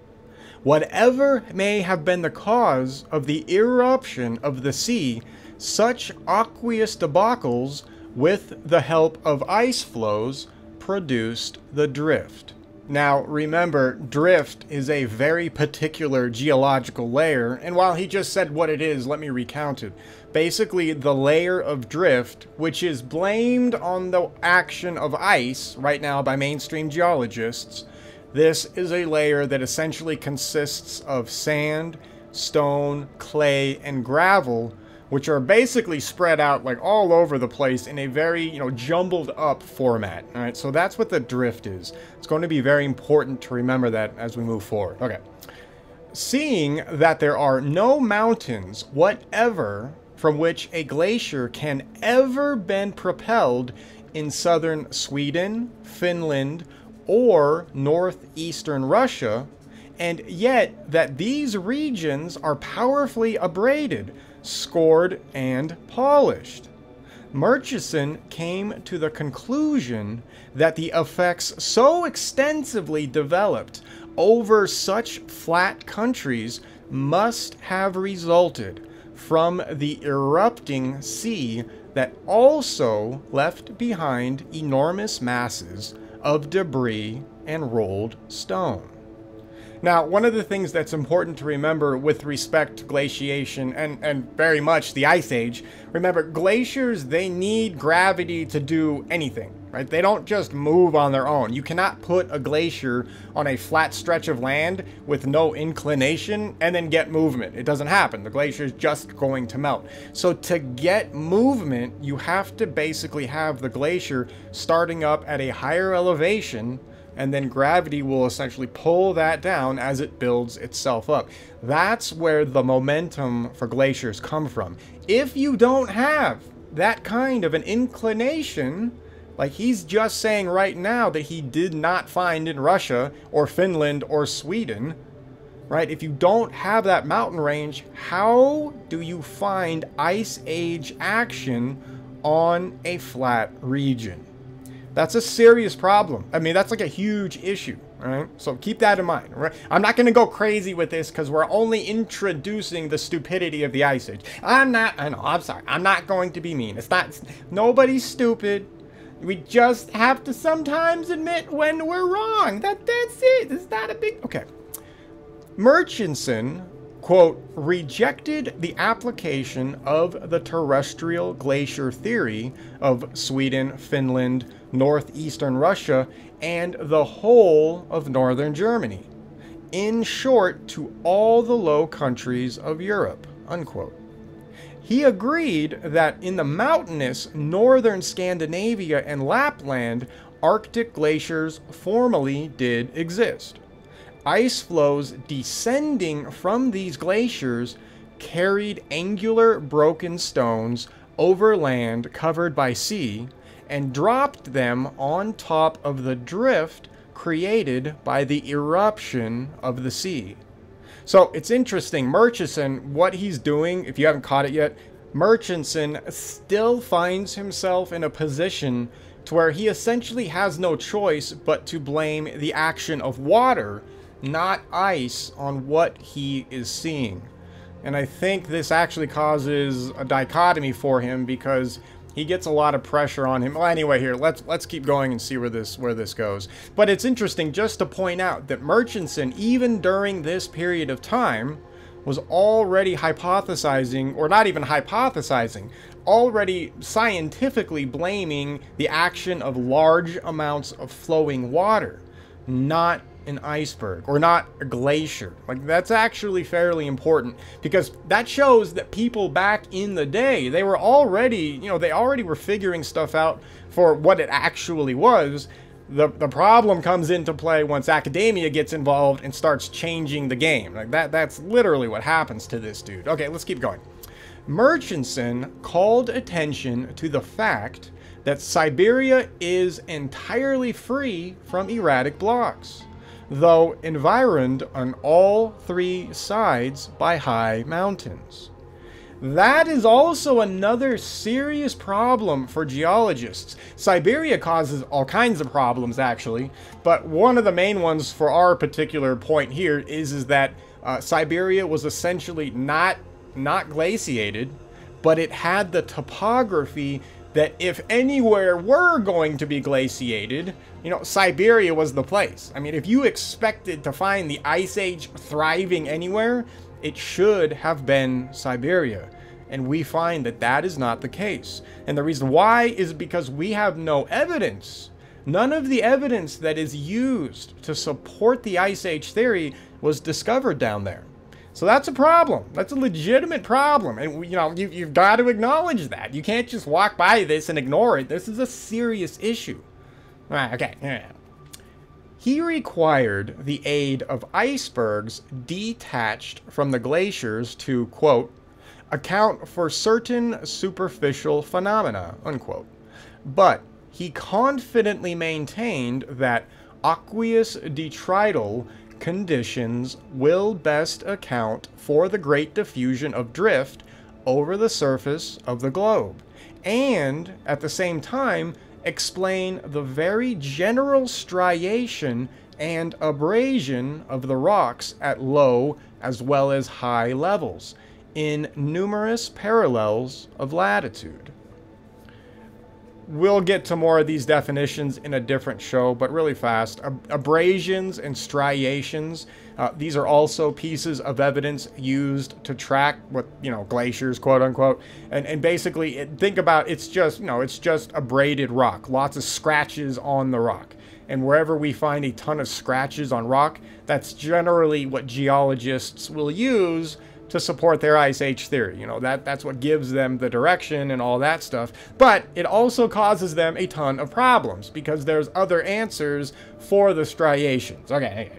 Whatever may have been the cause of the eruption of the sea, such aqueous debacles, with the help of ice flows, produced the drift. Now, remember, drift is a very particular geological layer, and while he just said what it is, let me recount it. Basically, the layer of drift, which is blamed on the action of ice right now by mainstream geologists, this is a layer that essentially consists of sand, stone, clay, and gravel, which are basically spread out like all over the place in a very, jumbled up format. All right, so that's what the drift is. It's going to be very important to remember that as we move forward. Okay. Seeing that there are no mountains whatever from which a glacier can ever been propelled in southern Sweden, Finland, or northeastern Russia, and yet that these regions are powerfully abraded, scored, and polished. Murchison came to the conclusion that the effects so extensively developed over such flat countries must have resulted from the erupting sea that also left behind enormous masses of debris and rolled stone. Now, one of the things that's important to remember with respect to glaciation and very much the Ice Age, remember, glaciers, they need gravity to do anything, right? They don't just move on their own. You cannot put a glacier on a flat stretch of land with no inclination and then get movement. It doesn't happen. The glacier is just going to melt. So to get movement, you have to basically have the glacier starting up at a higher elevation, and then gravity will essentially pull that down as it builds itself up. That's where the momentum for glaciers come from. If you don't have that kind of an inclination, like he's just saying right now that he did not find in Russia or Finland or Sweden, right? If you don't have that mountain range, how do you find Ice Age action on a flat region? That's a serious problem. I mean, that's like a huge issue, right? So keep that in mind, right? I'm not going to go crazy with this because we're only introducing the stupidity of the Ice Age. I'm sorry. I'm not going to be mean. Nobody's stupid. We just have to sometimes admit when we're wrong. That's it. It's not a big... Okay. Murchison, quote, rejected the application of the terrestrial glacier theory of Sweden, Finland, northeastern Russia, and the whole of northern Germany. In short, to all the Low Countries of Europe, unquote. He agreed that in the mountainous northern Scandinavia and Lapland, Arctic glaciers formerly did exist. Ice flows descending from these glaciers carried angular broken stones over land covered by sea and dropped them on top of the drift created by the eruption of the sea. So it's interesting, Murchison, what he's doing, if you haven't caught it yet, Murchison still finds himself in a position to where he essentially has no choice but to blame the action of water, not ice, on what he is seeing. And I think this actually causes a dichotomy for him because he gets a lot of pressure on him. Well, anyway, here, let's keep going and see where this goes. But it's interesting just to point out that Murchison, even during this period of time, was already hypothesizing, or not even hypothesizing, already scientifically blaming the action of large amounts of flowing water, not an iceberg or not a glacier. Like, that's actually fairly important because that shows that people back in the day, they were already, they already were figuring stuff out for what it actually was. The problem comes into play once academia gets involved and starts changing the game. Like that's literally what happens to this dude. Okay, let's keep going. Murchison called attention to the fact that Siberia is entirely free from erratic blocks, though environed on all three sides by high mountains. That is also another serious problem for geologists. Siberia causes all kinds of problems, actually, but one of the main ones for our particular point here is that Siberia was essentially not glaciated, but it had the topography that if anywhere were going to be glaciated, You know, Siberia was the place. I mean, if you expected to find the Ice Age thriving anywhere, it should have been Siberia. And we find that that is not the case. And the reason why is because we have no evidence. None of the evidence that is used to support the Ice Age theory was discovered down there. So that's a problem. That's a legitimate problem. And, you know, you've got to acknowledge that. You can't just walk by this and ignore it. This is a serious issue. All right, okay. Yeah. He required the aid of icebergs detached from the glaciers to, quote, account for certain superficial phenomena, unquote. But he confidently maintained that aqueous detrital conditions will best account for the great diffusion of drift over the surface of the globe, and at the same time explain the very general striation and abrasion of the rocks at low as well as high levels in numerous parallels of latitude. We'll get to more of these definitions in a different show, but really fast. Abrasions and striations, these are also pieces of evidence used to track what, you know, glaciers, quote unquote. And basically, think about, it's just, you know, it's just abraded rock, lots of scratches on the rock. And wherever we find a ton of scratches on rock, that's generally what geologists will use to support their Ice Age theory. You know, that's what gives them the direction and all that stuff. But it also causes them a ton of problems because there's other answers for the striations. Okay.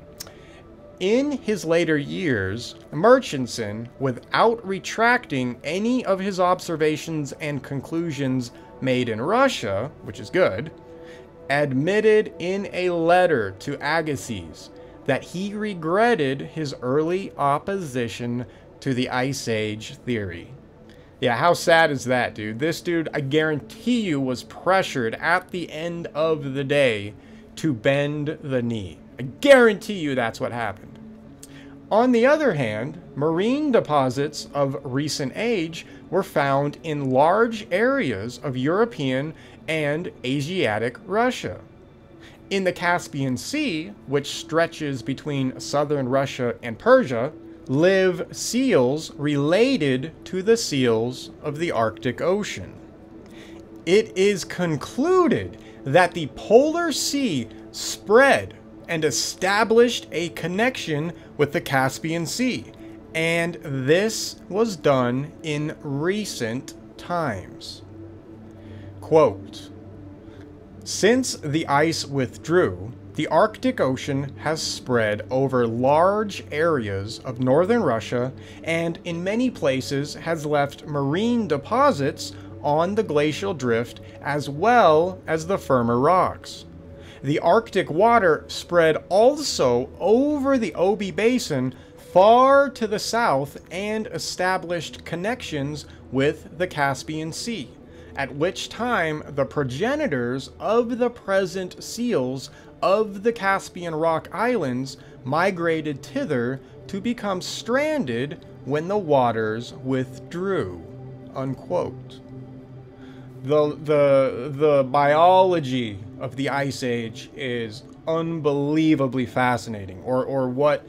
In his later years, Murchison, without retracting any of his observations and conclusions made in Russia, which is good, admitted in a letter to Agassiz that he regretted his early opposition to the Ice Age theory. Yeah, how sad is that, dude? This dude, I guarantee you, was pressured at the end of the day to bend the knee. I guarantee you that's what happened. On the other hand, marine deposits of recent age were found in large areas of European and Asiatic Russia. In the Caspian Sea, which stretches between southern Russia and Persia, live seals related to the seals of the Arctic Ocean. It is concluded that the polar sea spread and established a connection with the Caspian Sea, and this was done in recent times. Quote, since the ice withdrew, the Arctic Ocean has spread over large areas of northern Russia and in many places has left marine deposits on the glacial drift as well as the firmer rocks. The Arctic water spread also over the Obi Basin far to the south and established connections with the Caspian Sea, at which time the progenitors of the present seals of the Caspian Rock Islands migrated thither to become stranded when the waters withdrew. Unquote. The biology of the Ice Age is unbelievably fascinating, or what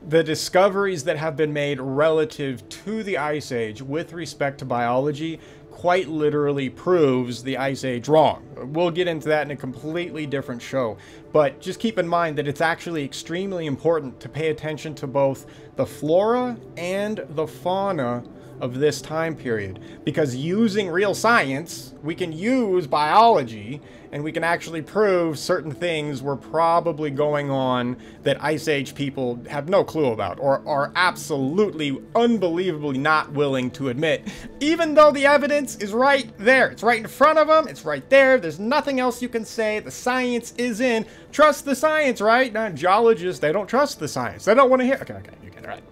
the discoveries that have been made relative to the Ice Age with respect to biology quite literally proves the Ice Age wrong. We'll get into that in a completely different show, but just keep in mind that it's actually extremely important to pay attention to both the flora and the fauna of this time period, because using real science, we can use biology and we can actually prove certain things were probably going on that Ice Age people have no clue about, or are absolutely unbelievably not willing to admit, even though the evidence is right there. It's right in front of them. It's right there. There's nothing else you can say. The science is in. Trust the science, right? Now, geologists, they don't trust the science. They don't want to hear. Okay, you get it right.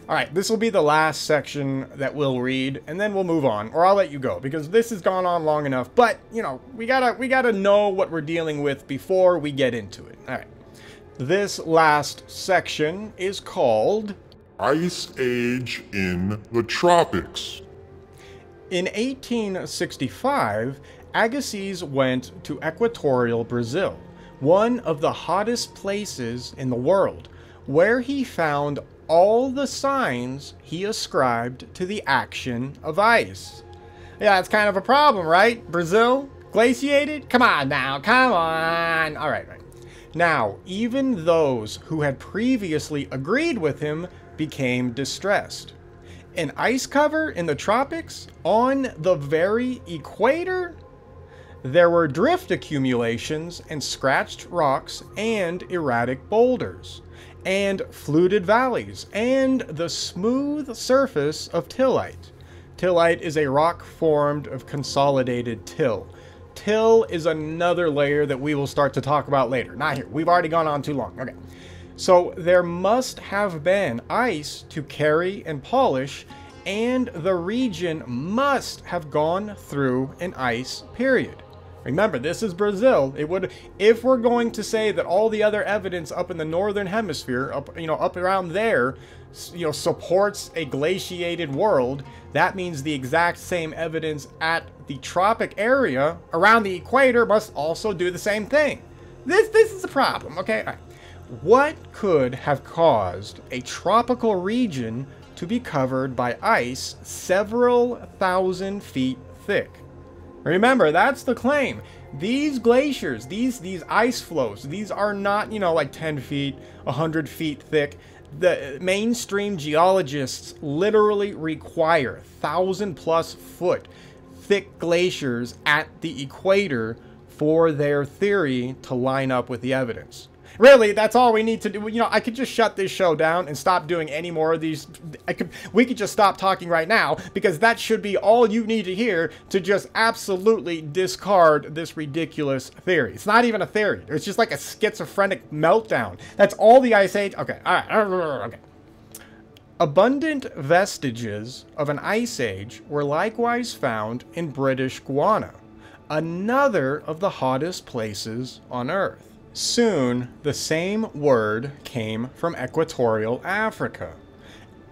All right, this will be the last section that we'll read, and then we'll move on, or I'll let you go, because this has gone on long enough. But, you know, we gotta know what we're dealing with before we get into it. All right. This last section is called Ice Age in the Tropics. In 1865, Agassiz went to equatorial Brazil, one of the hottest places in the world, where he found all the signs he ascribed to the action of ice. Yeah, that's kind of a problem, right? Brazil? Glaciated? Come on now, come on! Alright, right. Now, even those who had previously agreed with him became distressed. An ice cover in the tropics on the very equator? There were drift accumulations and scratched rocks and erratic boulders, and fluted valleys, and the smooth surface of tillite. Tillite is a rock formed of consolidated till. Till is another layer that we will start to talk about later. Not here. We've already gone on too long. Okay. So there must have been ice to carry and polish, and the region must have gone through an ice period. Remember, this is Brazil. It would, if we're going to say that all the other evidence up in the northern hemisphere, up around there, supports a glaciated world, that means the exact same evidence at the tropic area around the equator must also do the same thing. This is a problem, okay? All right. What could have caused a tropical region to be covered by ice several thousand feet thick? Remember, that's the claim. These glaciers, these ice flows, these are not, like 10 feet, 100 feet thick. The mainstream geologists literally require 1,000+ foot thick glaciers at the equator for their theory to line up with the evidence. Really, that's all we need to do. I could just shut this show down and stop doing any more of these. We could just stop talking right now, because that should be all you need to hear to just absolutely discard this ridiculous theory. It's not even a theory. It's just like a schizophrenic meltdown. That's all the Ice Age. Okay, all right, okay. Abundant vestiges of an ice age were likewise found in British Guiana, another of the hottest places on Earth. Soon, the same word came from equatorial Africa.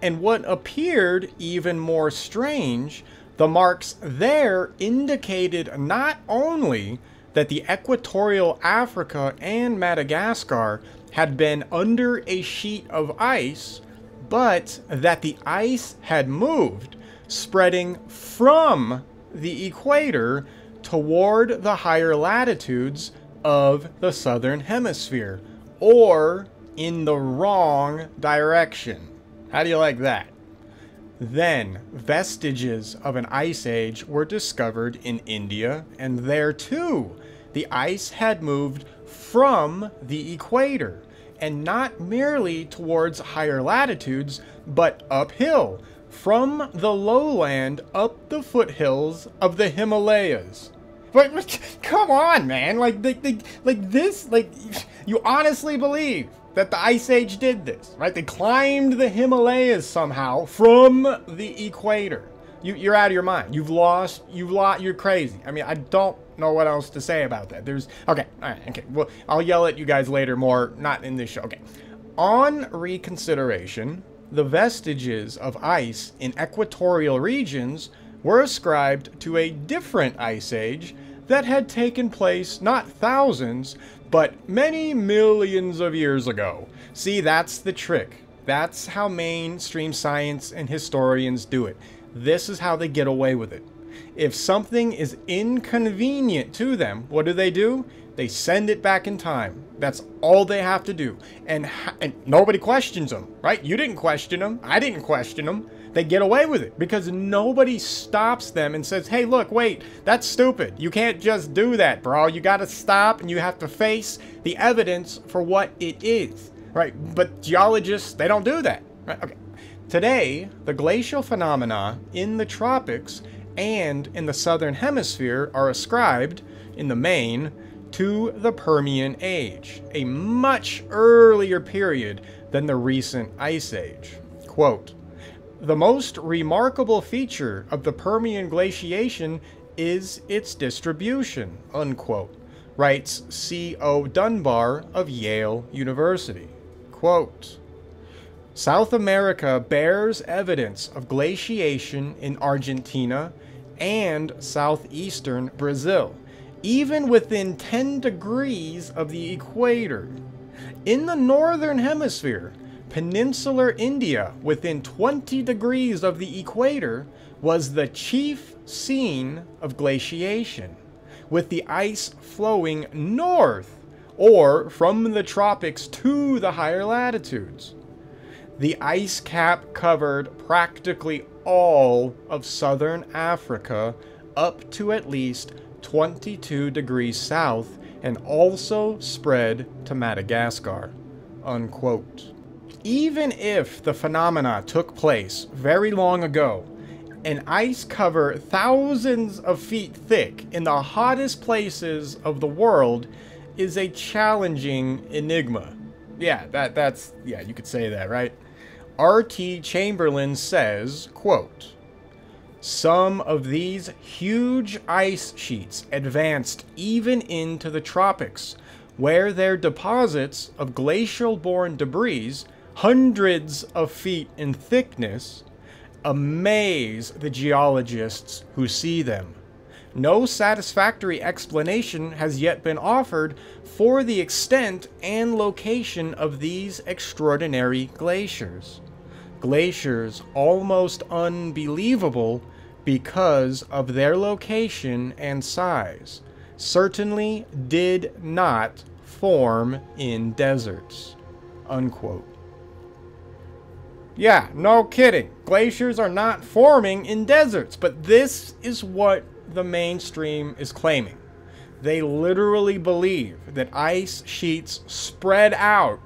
And what appeared even more strange, the marks there indicated not only that the equatorial Africa and Madagascar had been under a sheet of ice, but that the ice had moved, spreading from the equator toward the higher latitudes of the southern hemisphere, or in the wrong direction. How do you like that? Then, vestiges of an ice age were discovered in India, and there too, the ice had moved from the equator, and not merely towards higher latitudes, but uphill, from the lowland up the foothills of the Himalayas. But come on, man! You honestly believe that the Ice Age did this, right? They climbed the Himalayas somehow from the equator. You're out of your mind. You're crazy. I mean, I don't know what else to say about that. Okay, all right, okay. Well, I'll yell at you guys later more, not in this show. Okay. On reconsideration, the vestiges of ice in equatorial regions were ascribed to a different ice age that had taken place not thousands, but many millions of years ago. See, that's the trick. That's how mainstream science and historians do it. This is how they get away with it. If something is inconvenient to them, what do? They send it back in time. That's all they have to do. And nobody questions them, right? You didn't question them. I didn't question them. They get away with it because nobody stops them and says, hey, look, wait, that's stupid. You can't just do that, bro. You got to stop and you have to face the evidence for what it is, right? But geologists, they don't do that, right? Okay. Today, the glacial phenomena in the tropics and in the southern hemisphere are ascribed, in the main, to the Permian Age, a much earlier period than the recent Ice Age. Quote, the most remarkable feature of the Permian glaciation is its distribution, unquote, writes C.O. Dunbar of Yale University. Quote, South America bears evidence of glaciation in Argentina and southeastern Brazil, even within 10 degrees of the equator. In the northern hemisphere, peninsular India, within 20 degrees of the equator, was the chief scene of glaciation, with the ice flowing north or from the tropics to the higher latitudes. The ice cap covered practically all of southern Africa up to at least 22 degrees south and also spread to Madagascar." Unquote. Even if the phenomena took place very long ago, an ice cover thousands of feet thick in the hottest places of the world is a challenging enigma. Yeah, yeah, you could say that, right? R.T. Chamberlain says, quote, "Some of these huge ice sheets advanced even into the tropics, where their deposits of glacial-borne debris, hundreds of feet in thickness, amaze the geologists who see them. No satisfactory explanation has yet been offered for the extent and location of these extraordinary glaciers. Glaciers almost unbelievable because of their location and size, certainly did not form in deserts." Unquote. Yeah, no kidding. Glaciers are not forming in deserts, but this is what the mainstream is claiming. They literally believe that ice sheets spread out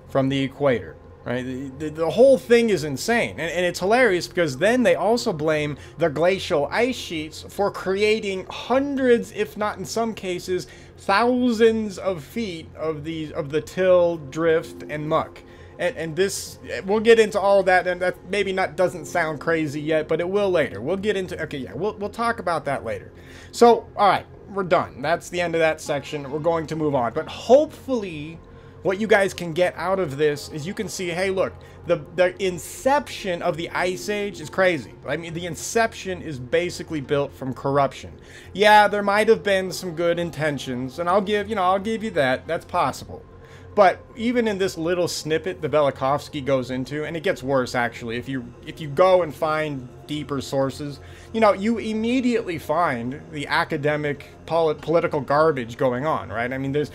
from the equator. Right? The whole thing is insane. And it's hilarious because then they also blame the glacial ice sheets for creating hundreds, if not in some cases, thousands of feet of the till, drift, and muck. And this, we'll get into all of that, and that maybe doesn't sound crazy yet, but it will later. We'll get into, okay, yeah, we'll talk about that later. So, all right, we're done. That's the end of that section. We're going to move on. But hopefully, what you guys can get out of this is you can see, hey, look, the inception of the Ice Age is crazy. I mean, the inception is basically built from corruption. Yeah, there might have been some good intentions, and I'll give you that. That's possible. But even in this little snippet the Velikovsky goes into, and it gets worse actually, if you go and find deeper sources, you immediately find the academic political garbage going on, right? I mean, there's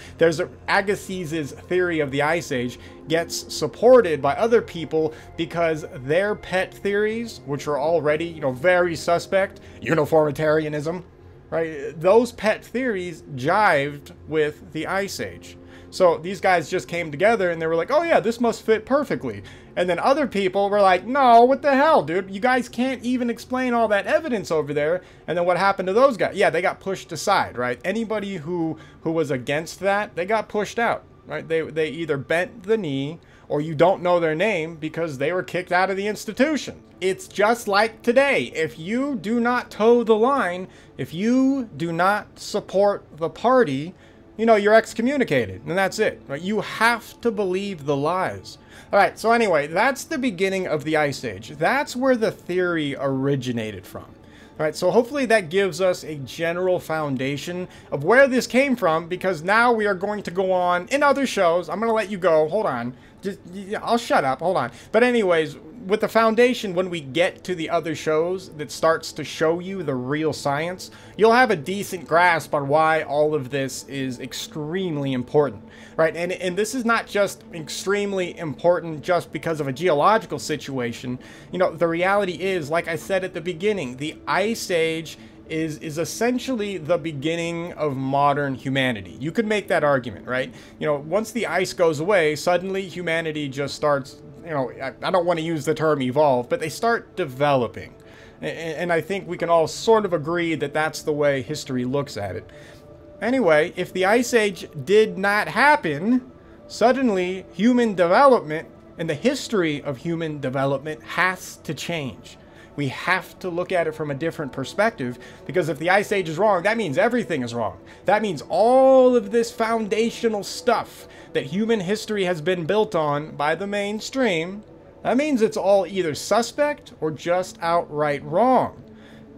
Agassiz's theory of the Ice Age gets supported by other people because their pet theories, which are already, very suspect, uniformitarianism, right? Those pet theories jived with the Ice Age. So these guys just came together and they were like, oh yeah, this must fit perfectly. And then other people were like, no, what the hell, dude? You guys can't even explain all that evidence over there. And then what happened to those guys? Yeah, they got pushed aside, right? Anybody who was against that, they got pushed out, right? They either bent the knee or you don't know their name because they were kicked out of the institution. It's just like today. If you do not toe the line, if you do not support the party, you're excommunicated, and that's it. Right? You have to believe the lies. All right, so anyway, that's the beginning of the Ice Age. That's where the theory originated from. All right, so hopefully that gives us a general foundation of where this came from, because now we are going to go on in other shows. I'm going to let you go. Hold on. I'll shut up. Hold on. But anyways, with the foundation, when we get to the other shows that starts to show you the real science, you'll have a decent grasp on why all of this is extremely important, right? And this is not just extremely important just because of a geological situation. The reality is, like I said at the beginning, the Ice Age is essentially the beginning of modern humanity. You could make that argument, right? Once the ice goes away, suddenly humanity just starts, I don't want to use the term evolve, but they start developing. And I think we can all sort of agree that that's the way history looks at it. Anyway, if the Ice Age did not happen, suddenly human development and the history of human development has to change. We have to look at it from a different perspective, because if the Ice Age is wrong, that means everything is wrong. That means all of this foundational stuff that human history has been built on by the mainstream, that means it's all either suspect or just outright wrong.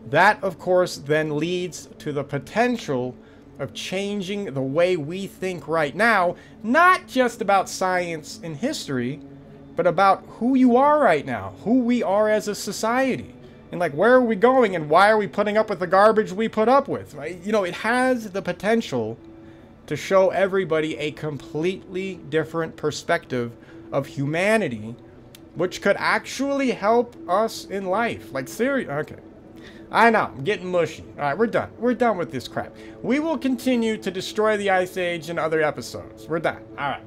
That, of course, then leads to the potential of changing the way we think right now, not just about science and history, but about who you are right now, who we are as a society, and like where are we going and why are we putting up with the garbage we put up with, right? You know, it has the potential to show everybody a completely different perspective of humanity, which could actually help us in life. Like, seriously, okay. I know, I'm getting mushy. All right, we're done. We're done with this crap. We will continue to destroy the Ice Age in other episodes. We're done. All right.